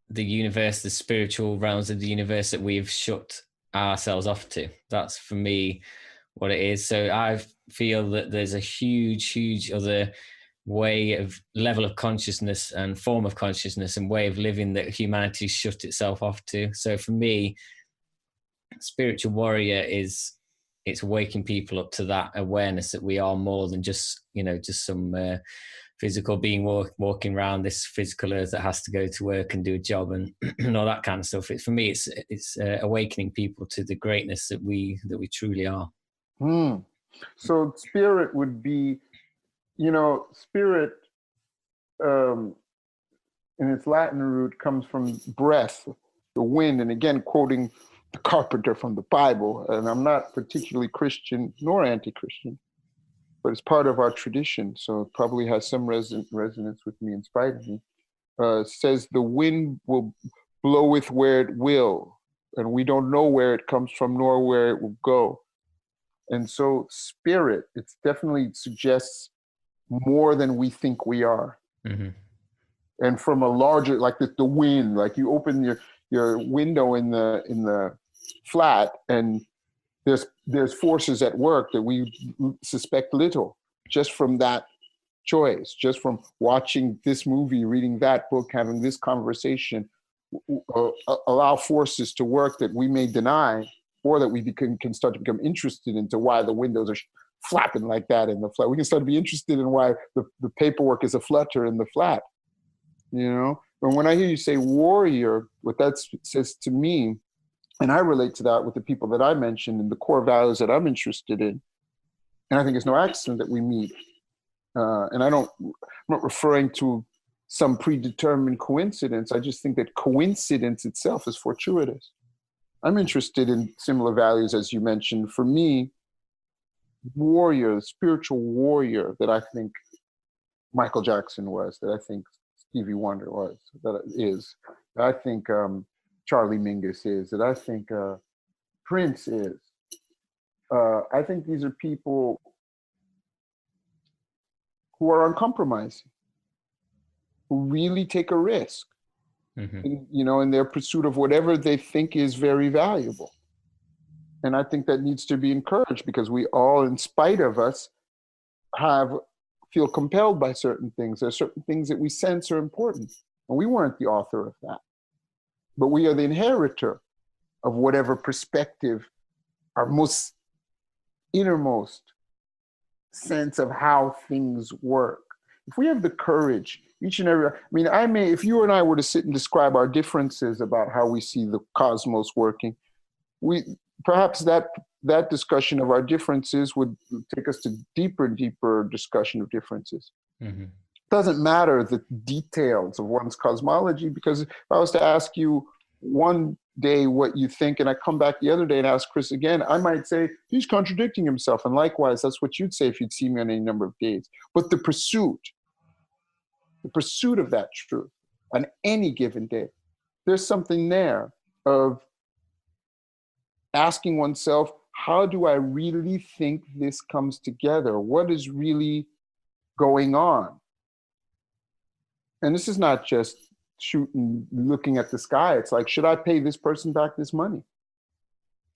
the universe, the spiritual realms of the universe that we've shut ourselves off to. That's for me what it is. So I feel that there's a huge other level of consciousness and form of consciousness and way of living that humanity shut itself off to. So for me, spiritual warrior it's waking people up to that awareness that we are more than just some physical being walking around this physical earth that has to go to work and do a job and, and all that kind of stuff. For me, it's awakening people to the greatness that we truly are. So spirit would be, spirit in its Latin root comes from breath, the wind, and again quoting the carpenter from the Bible. And I'm not particularly Christian nor anti-Christian, but it's part of our tradition, so it probably has some resonance with me in spite of me. Says the wind will bloweth where it will, and we don't know where it comes from nor where it will go. And so spirit, it definitely suggests more than we think we are. Mm-hmm. And from a larger, like the wind, like you open your window in the flat, and there's forces at work that we suspect little, just from that choice, just from watching this movie, reading that book, having this conversation, allow forces to work that we may deny, or that we can start to become interested into why the windows are flapping like that in the flat. We can start to be interested in why the paperwork is a flutter in the flat. And when I hear you say warrior, what that says to me, and I relate to that with the people that I mentioned and the core values that I'm interested in, and I think it's no accident that we meet. And I'm not referring to some predetermined coincidence. I just think that coincidence itself is fortuitous. I'm interested in similar values, as you mentioned. For me, warrior, spiritual warrior that I think Michael Jackson was, that I think Stevie Wonder was, that I think Charlie Mingus is, that I think Prince is. I think these are people who are uncompromising, who really take a risk, in their pursuit of whatever they think is very valuable. And I think that needs to be encouraged, because we all, in spite of us, feel compelled by certain things. There are certain things that we sense are important, and we weren't the author of that. But we are the inheritor of whatever perspective, our most innermost sense of how things work. If we have the courage, each and every, if you and I were to sit and describe our differences about how we see the cosmos working, perhaps that discussion of our differences would take us to deeper and deeper discussion of differences. Mm-hmm. It doesn't matter the details of one's cosmology, because if I was to ask you one day what you think, and I come back the other day and ask Chris again, I might say, he's contradicting himself. And likewise, that's what you'd say if you'd see me on any number of days. But the pursuit of that truth on any given day, there's something there of asking oneself, how do I really think this comes together? What is really going on? And this is not just shooting, looking at the sky. It's like, should I pay this person back this money?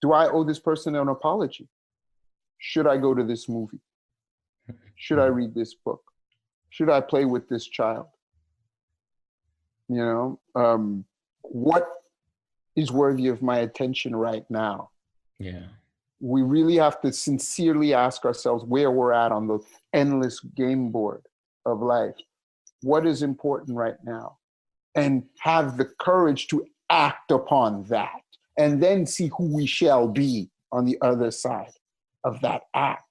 Do I owe this person an apology? Should I go to this movie? Should I read this book? Should I play with this child? What is worthy of my attention right now? Yeah. We really have to sincerely ask ourselves where we're at on the endless game board of life. What is important right now? And have the courage to act upon that, and then see who we shall be on the other side of that act.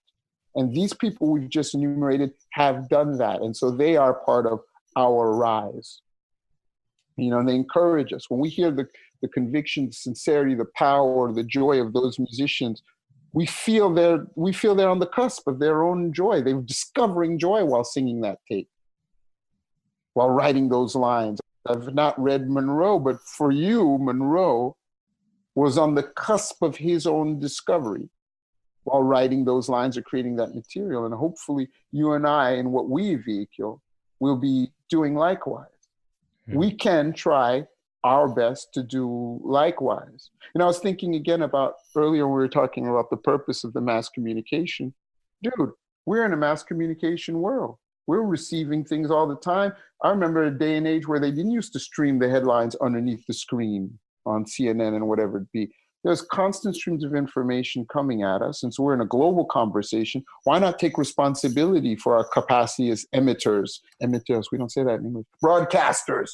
And these people we've just enumerated have done that. And so they are part of our rise. And they encourage us. When we hear the conviction, the sincerity, the power, the joy of those musicians, we feel they're on the cusp of their own joy. They're discovering joy while singing that tape, while writing those lines. I've not read Monroe, but for you, Monroe was on the cusp of his own discovery while writing those lines or creating that material. And hopefully you and I, in what we vehicle, will be doing likewise. Mm-hmm. We can try our best to do likewise. And I was thinking again about earlier, we were talking about the purpose of the mass communication. Dude, we're in a mass communication world. We're receiving things all the time. I remember a day and age where they didn't used to stream the headlines underneath the screen on CNN and whatever it be. There's constant streams of information coming at us. And so we're in a global conversation. Why not take responsibility for our capacity as emitters? Emitters, we don't say that in English. Broadcasters.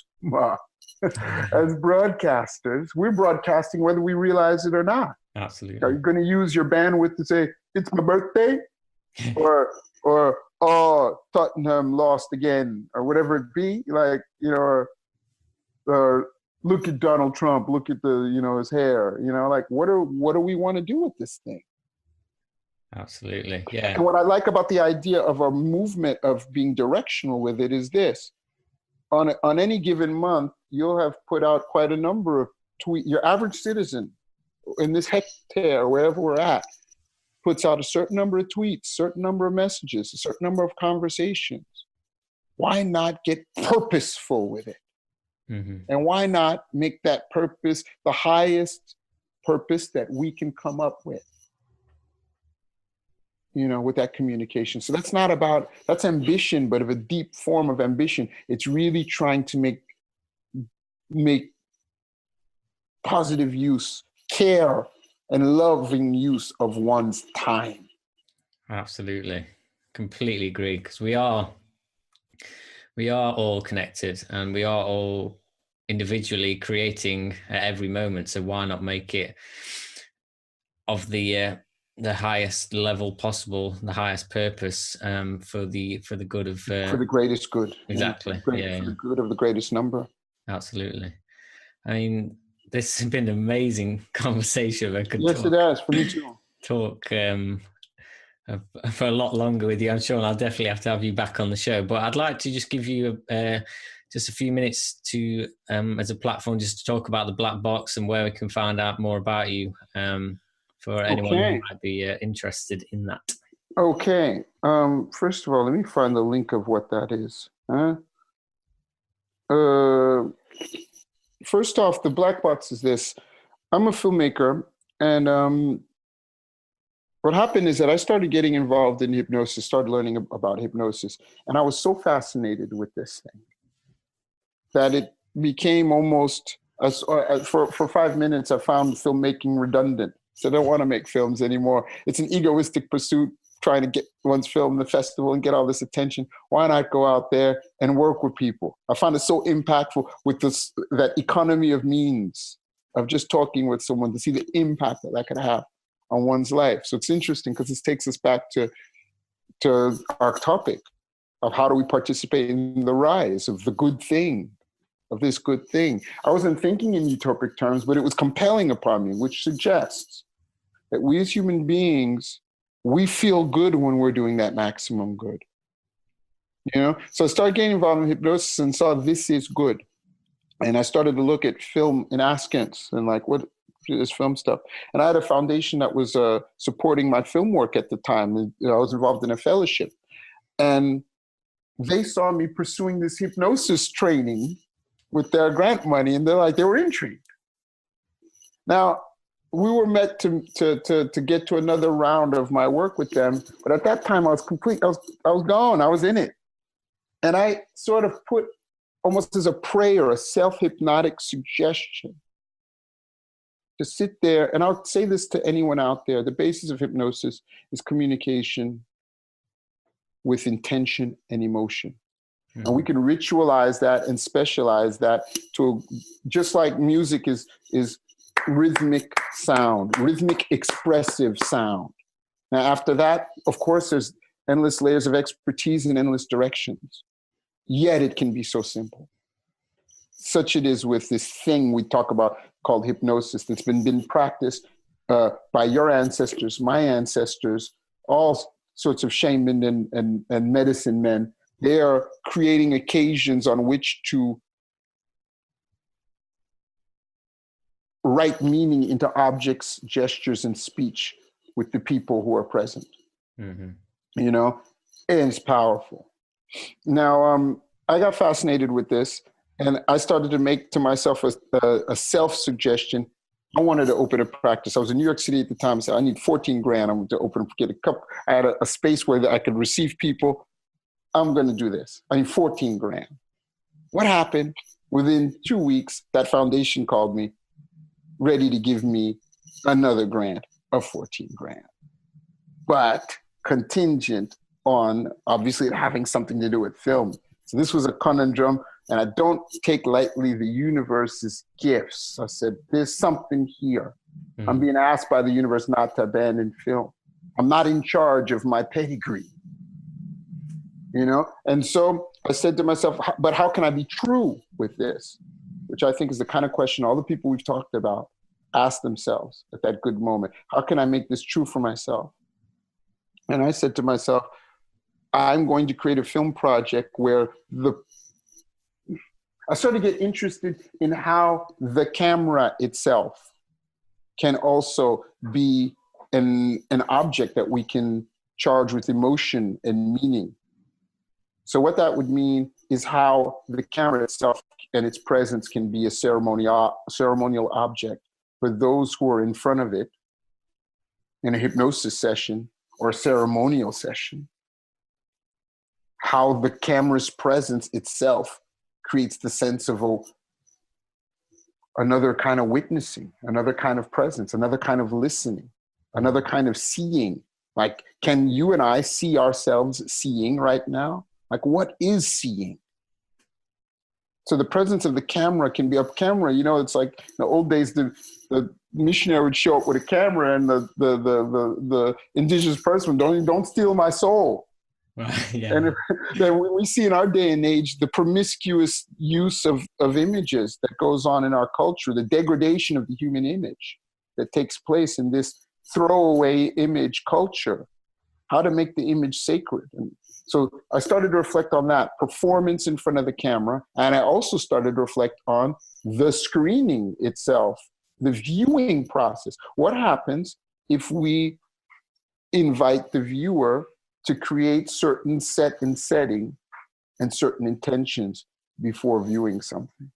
As broadcasters, we're broadcasting whether we realize it or not. Absolutely. Are you going to use your bandwidth to say, it's my birthday? or oh, Tottenham lost again, or whatever it be, or look at Donald Trump, look at his hair, what do we want to do with this thing? Absolutely, yeah. And what I like about the idea of a movement of being directional with it is this: on any given month, you'll have put out quite a number of tweets. Your average citizen in this hectare, wherever we're at, puts out a certain number of tweets, certain number of messages, a certain number of conversations. Why not get purposeful with it? Mm-hmm. And why not make that purpose the highest purpose that we can come up with, with that communication? So that's ambition, but of a deep form of ambition. It's really trying to make positive use, care, and loving use of one's time. Absolutely. Completely agree. Because we are all connected, and we are all individually creating at every moment. So why not make it of the highest level possible, the highest purpose, for the good of for the greatest good. Exactly. For the good of the greatest number. Absolutely. I mean, this has been an amazing conversation. It has, for me too. Talk for a lot longer with you, I'm sure, and I'll definitely have to have you back on the show. But I'd like to just give you just a few minutes to, as a platform, just to talk about the Black Box and where we can find out more about you, for anyone who might be interested in that. Okay. First of all, let me find the link of what that is. First off, the Black Box is this. I'm a filmmaker, and what happened is that I started getting involved in hypnosis, started learning about hypnosis, and I was so fascinated with this thing that it became almost, for 5 minutes, I found filmmaking redundant. So I don't want to make films anymore. It's an egoistic pursuit, trying to get one's film in the festival and get all this attention. Why not go out there and work with people? I found it so impactful with that economy of means of just talking with someone to see the impact that could have on one's life. So it's interesting because this takes us back to our topic of how do we participate in the rise of the good thing, of this good thing. I wasn't thinking in utopic terms, but it was compelling upon me, which suggests that we as human beings, we feel good when we're doing that maximum good. So I started getting involved in hypnosis and saw this is good. And I started to look at film in askance and what this film stuff. And I had a foundation that was supporting my film work at the time. I was involved in a fellowship. And they saw me pursuing this hypnosis training with their grant money, and they were intrigued. Now, we were met to get to another round of my work with them, but at that time I was gone. I was in it. And I sort of put almost as a prayer, a self-hypnotic suggestion to sit there, and I'll say this to anyone out there, the basis of hypnosis is communication with intention and emotion. Mm-hmm. And we can ritualize that and specialize that to, just like music is rhythmic sound, rhythmic expressive sound. Now, after that, of course, there's endless layers of expertise and endless directions. Yet it can be so simple. Such it is with this thing we talk about called hypnosis that's been practiced by your ancestors, my ancestors, all sorts of shaman and medicine men. They are creating occasions on which to write meaning into objects, gestures, and speech with the people who are present. Mm-hmm. And it's powerful. Now, I got fascinated with this, and I started to make to myself a self-suggestion. I wanted to open a practice. I was in New York City at the time. I said, I need 14 grand. I'm going to open, get a couple. I had a space where I could receive people. I'm going to do this. I need 14 grand. What happened? Within 2 weeks, that foundation called me, ready to give me another grant of 14 grand. But contingent on, obviously, it having something to do with film. So this was a conundrum, and I don't take lightly the universe's gifts. I said, there's something here. Mm-hmm. I'm being asked by the universe not to abandon film. I'm not in charge of my pedigree. And so I said to myself, but how can I be true with this? Which I think is the kind of question all the people we've talked about ask themselves at that good moment. How can I make this true for myself? And I said to myself, I'm going to create a film project where I started to get interested in how the camera itself can also be an object that we can charge with emotion and meaning. So what that would mean is how the camera itself and its presence can be a ceremonial object for those who are in front of it in a hypnosis session or a ceremonial session. How the camera's presence itself creates the sense of another kind of witnessing, another kind of presence, another kind of listening, another kind of seeing. Like, can you and I see ourselves seeing right now? Like, what is seeing? So the presence of the camera can be a camera. You know, it's like in the old days, the missionary would show up with a camera, and the indigenous person, don't steal my soul. Right, yeah. And then we see in our day and age the promiscuous use of images that goes on in our culture, the degradation of the human image that takes place in this throwaway image culture, how to make the image sacred. And so I started to reflect on that performance in front of the camera. And I also started to reflect on the screening itself, the viewing process. What happens if we invite the viewer to create certain set and setting and certain intentions before viewing something?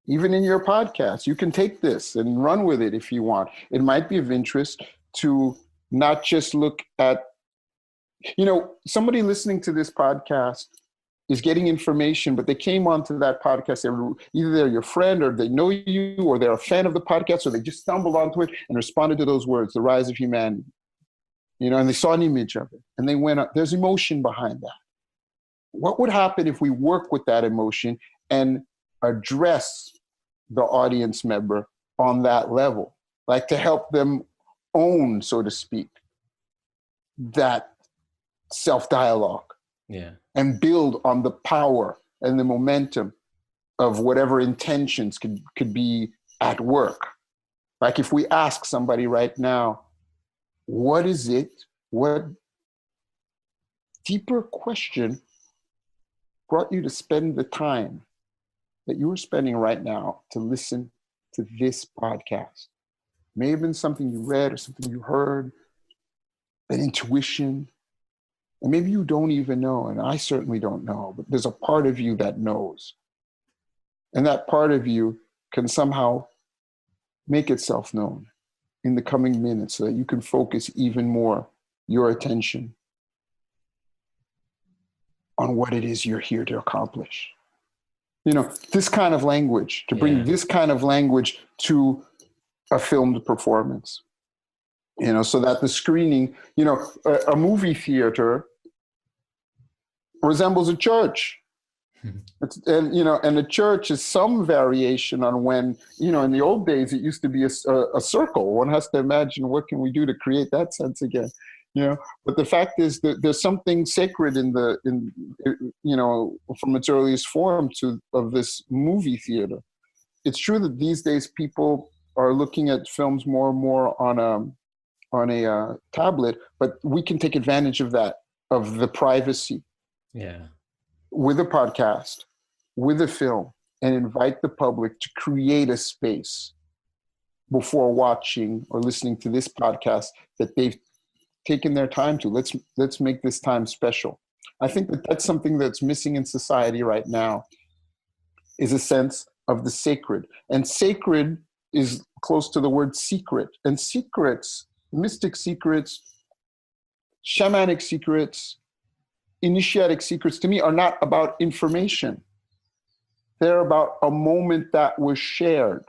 Even in your podcast, you can take this and run with it if you want. It might be of interest to not just look at, you know, somebody listening to this podcast is getting information, but they came onto that podcast. Either they're your friend, or they know you, or they're a fan of the podcast, or they just stumbled onto it and responded to those words, the rise of humanity. You know, and they saw an image of it and they went up. There's emotion behind that. What would happen if we work with that emotion and address the audience member on that level, like to help them own, so to speak, that self-dialogue, and build on the power and the momentum of whatever intentions could be at work. Like if we ask somebody right now, what is it? What deeper question brought you to spend the time that you are spending right now to listen to this podcast? May have been something you read or something you heard, an intuition, and maybe you don't even know, and I certainly don't know, but there's a part of you that knows. And that part of you can somehow make itself known in the coming minutes so that you can focus even more your attention on what it is you're here to accomplish. You know, this kind of language, to bring this kind of language to a filmed performance, you know, so that the screening, you know, a movie theater resembles a church. And, you know, and a church is some variation on when, you know, in the old days, it used to be a circle. One has to imagine what can we do to create that sense again, you know. But the fact is that there's something sacred in you know, from its earliest form of this movie theater. It's true that these days people are looking at films more and more on a tablet, but we can take advantage of that, of the privacy. Yeah. With a podcast, with a film, and invite the public to create a space before watching or listening to this podcast that they've taken their time to. Let's make this time special. I think that that's something that's missing in society right now, is a sense of the sacred. And sacred is close to the word secret. And secrets, mystic secrets, shamanic secrets, initiatic secrets, to me, are not about information. They're about a moment that was shared.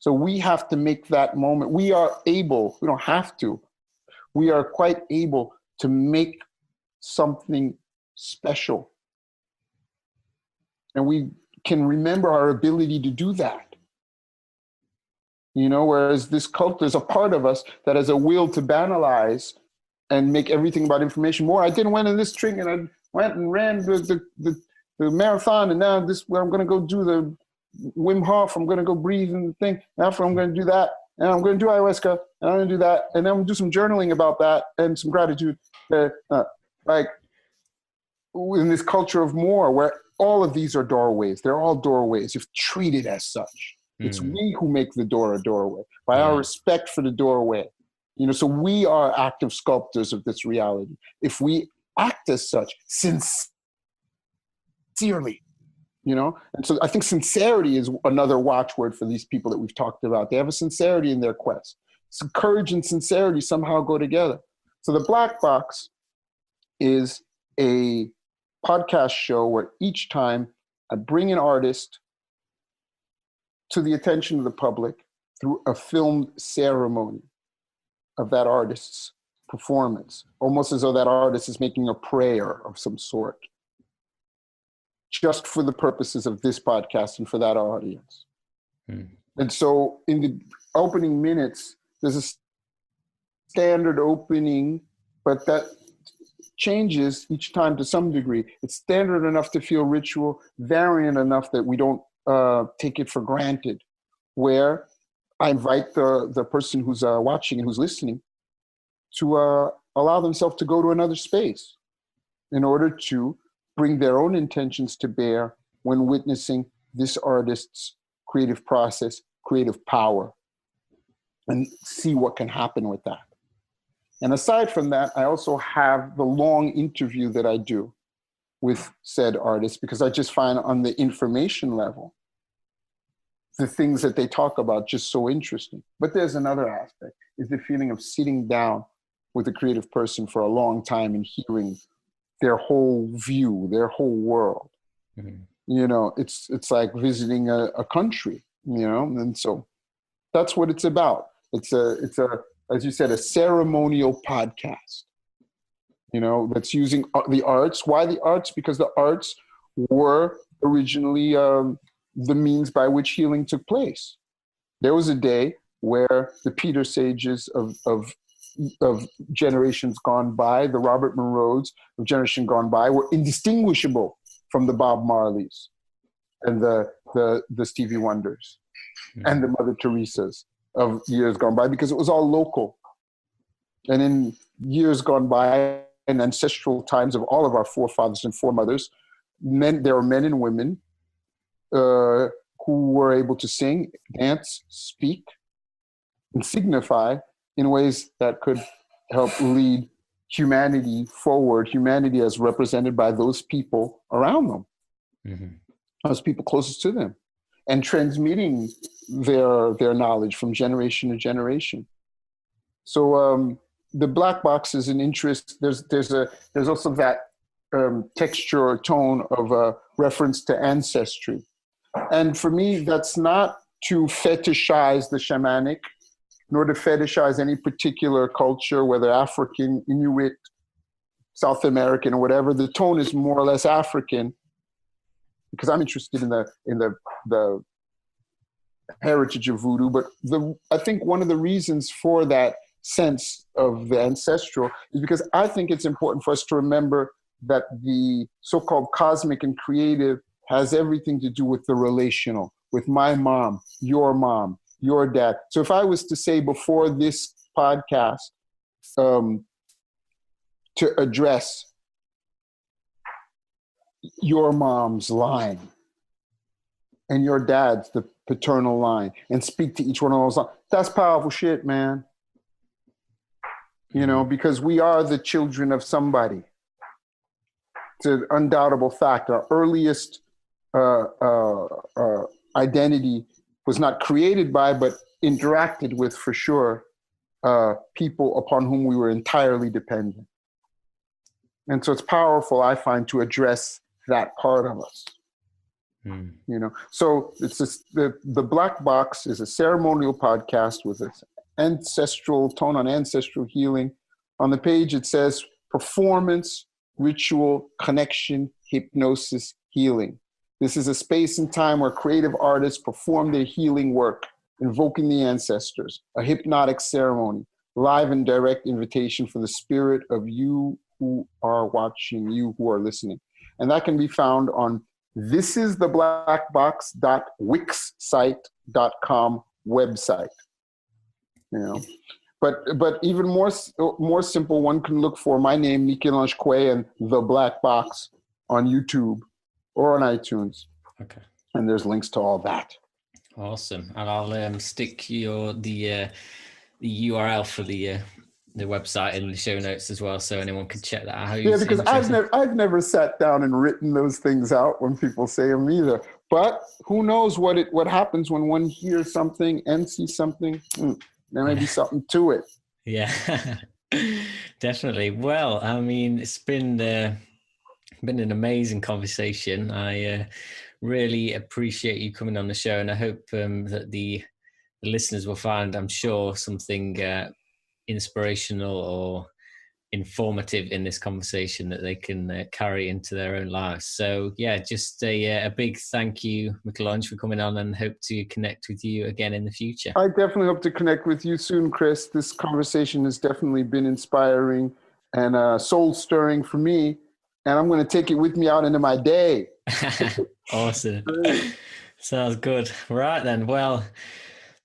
So we have to make that moment. We are able, we don't have to, we are quite able to make something special. And we can remember our ability to do that. You know, whereas this cult, there's a part of us that has a will to banalize and make everything about information more. I didn't went in this trick, and I went and ran the marathon, and now this where I'm going to go do the Wim Hof. I'm going to go breathe in the thing. After I'm going to do that, and I'm going to do ayahuasca, and I'm going to do that, and then I'm going to do some journaling about that and some gratitude. Like in this culture of more, where all of these are doorways. They're all doorways if treated as such. It's we who make the door a doorway by our respect for the doorway. So we are active sculptors of this reality. If we act as such, sincerely, and so I think sincerity is another watchword for these people that we've talked about. They have a sincerity in their quest. So courage and sincerity somehow go together. So the Black Box is a podcast show where each time I bring an artist to the attention of the public through a filmed ceremony of that artist's performance, almost as though that artist is making a prayer of some sort, just for the purposes of this podcast and for that audience. And so in the opening minutes, there's a standard opening, but that changes each time to some degree. It's standard enough to feel ritual, variant enough that we don't take it for granted, where I invite the person who's watching and who's listening to allow themselves to go to another space in order to bring their own intentions to bear when witnessing this artist's creative process, creative power, and see what can happen with that. And aside from that, I also have the long interview that I do with said artists, because I just find on the information level, the things that they talk about just so interesting. But there's another aspect, is the feeling of sitting down with a creative person for a long time and hearing their whole view, their whole world. It's like visiting a country, and so that's what it's about. It's a as you said, a ceremonial podcast, that's using the arts. Why the arts? Because the arts were originally the means by which healing took place. There was a day where the Peter Sages of generations gone by, the Robert Monroes of generation gone by, were indistinguishable from the Bob Marleys and the Stevie Wonders and the Mother Teresas of years gone by, because it was all local. And in years gone by, in ancestral times of all of our forefathers and foremothers, there were men and women who were able to sing, dance, speak, and signify in ways that could help lead humanity forward, humanity as represented by those people around them, those people closest to them, and transmitting their knowledge from generation to generation. So the Black Box is an interest. There's also that texture or tone of a reference to ancestry. And for me, that's not to fetishize the shamanic, nor to fetishize any particular culture, whether African, Inuit, South American, or whatever. The tone is more or less African, because I'm interested in the heritage of voodoo. But I think one of the reasons for that sense of the ancestral is because I think it's important for us to remember that the so-called cosmic and creative has everything to do with the relational, with my mom, your dad. So if I was to say before this podcast to address your mom's line and your dad's, the paternal line, and speak to each one of those lines, that's powerful shit, man. Because we are the children of somebody. It's an undoubtable fact. Our earliest identity was not created by, but interacted with, for sure, people upon whom we were entirely dependent. And so it's powerful, I find, to address that part of us. So it's the Black Box is a ceremonial podcast with its ancestral tone on ancestral healing. On the page, it says performance, ritual, connection, hypnosis, healing. This is a space and time where creative artists perform their healing work, invoking the ancestors, a hypnotic ceremony, live and direct invitation from the spirit of you who are watching, you who are listening. And that can be found on thisistheblackbox.wixsite.com website. But even more simple, one can look for my name, Michelange Quay, and The Black Box on YouTube or on iTunes. Okay. And there's links to all that. Awesome. And I'll stick the URL for the website in the show notes as well, so anyone can check that out. Yeah, because I've never sat down and written those things out when people say them either. But who knows what happens when one hears something and sees something? There may be something to it. Yeah, definitely. Well, I mean, it's been an amazing conversation. I really appreciate you coming on the show, and I hope that the listeners will find, I'm sure, something inspirational or informative in this conversation that they can carry into their own lives. So yeah, just a big thank you, Michelange, for coming on, and hope to connect with you again in the future. I definitely hope to connect with you soon, Chris. This conversation has definitely been inspiring and soul stirring for me, and I'm going to take it with me out into my day. Awesome. Sounds good. Right then. Well,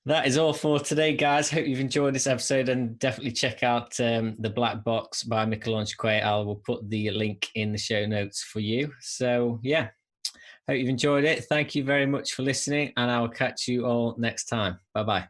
that is all for today, guys. Hope you've enjoyed this episode, and definitely check out The Black Box by Michelange Quay. I will put the link in the show notes for you. So yeah, hope you've enjoyed it. Thank you very much for listening, and I will catch you all next time. Bye-bye.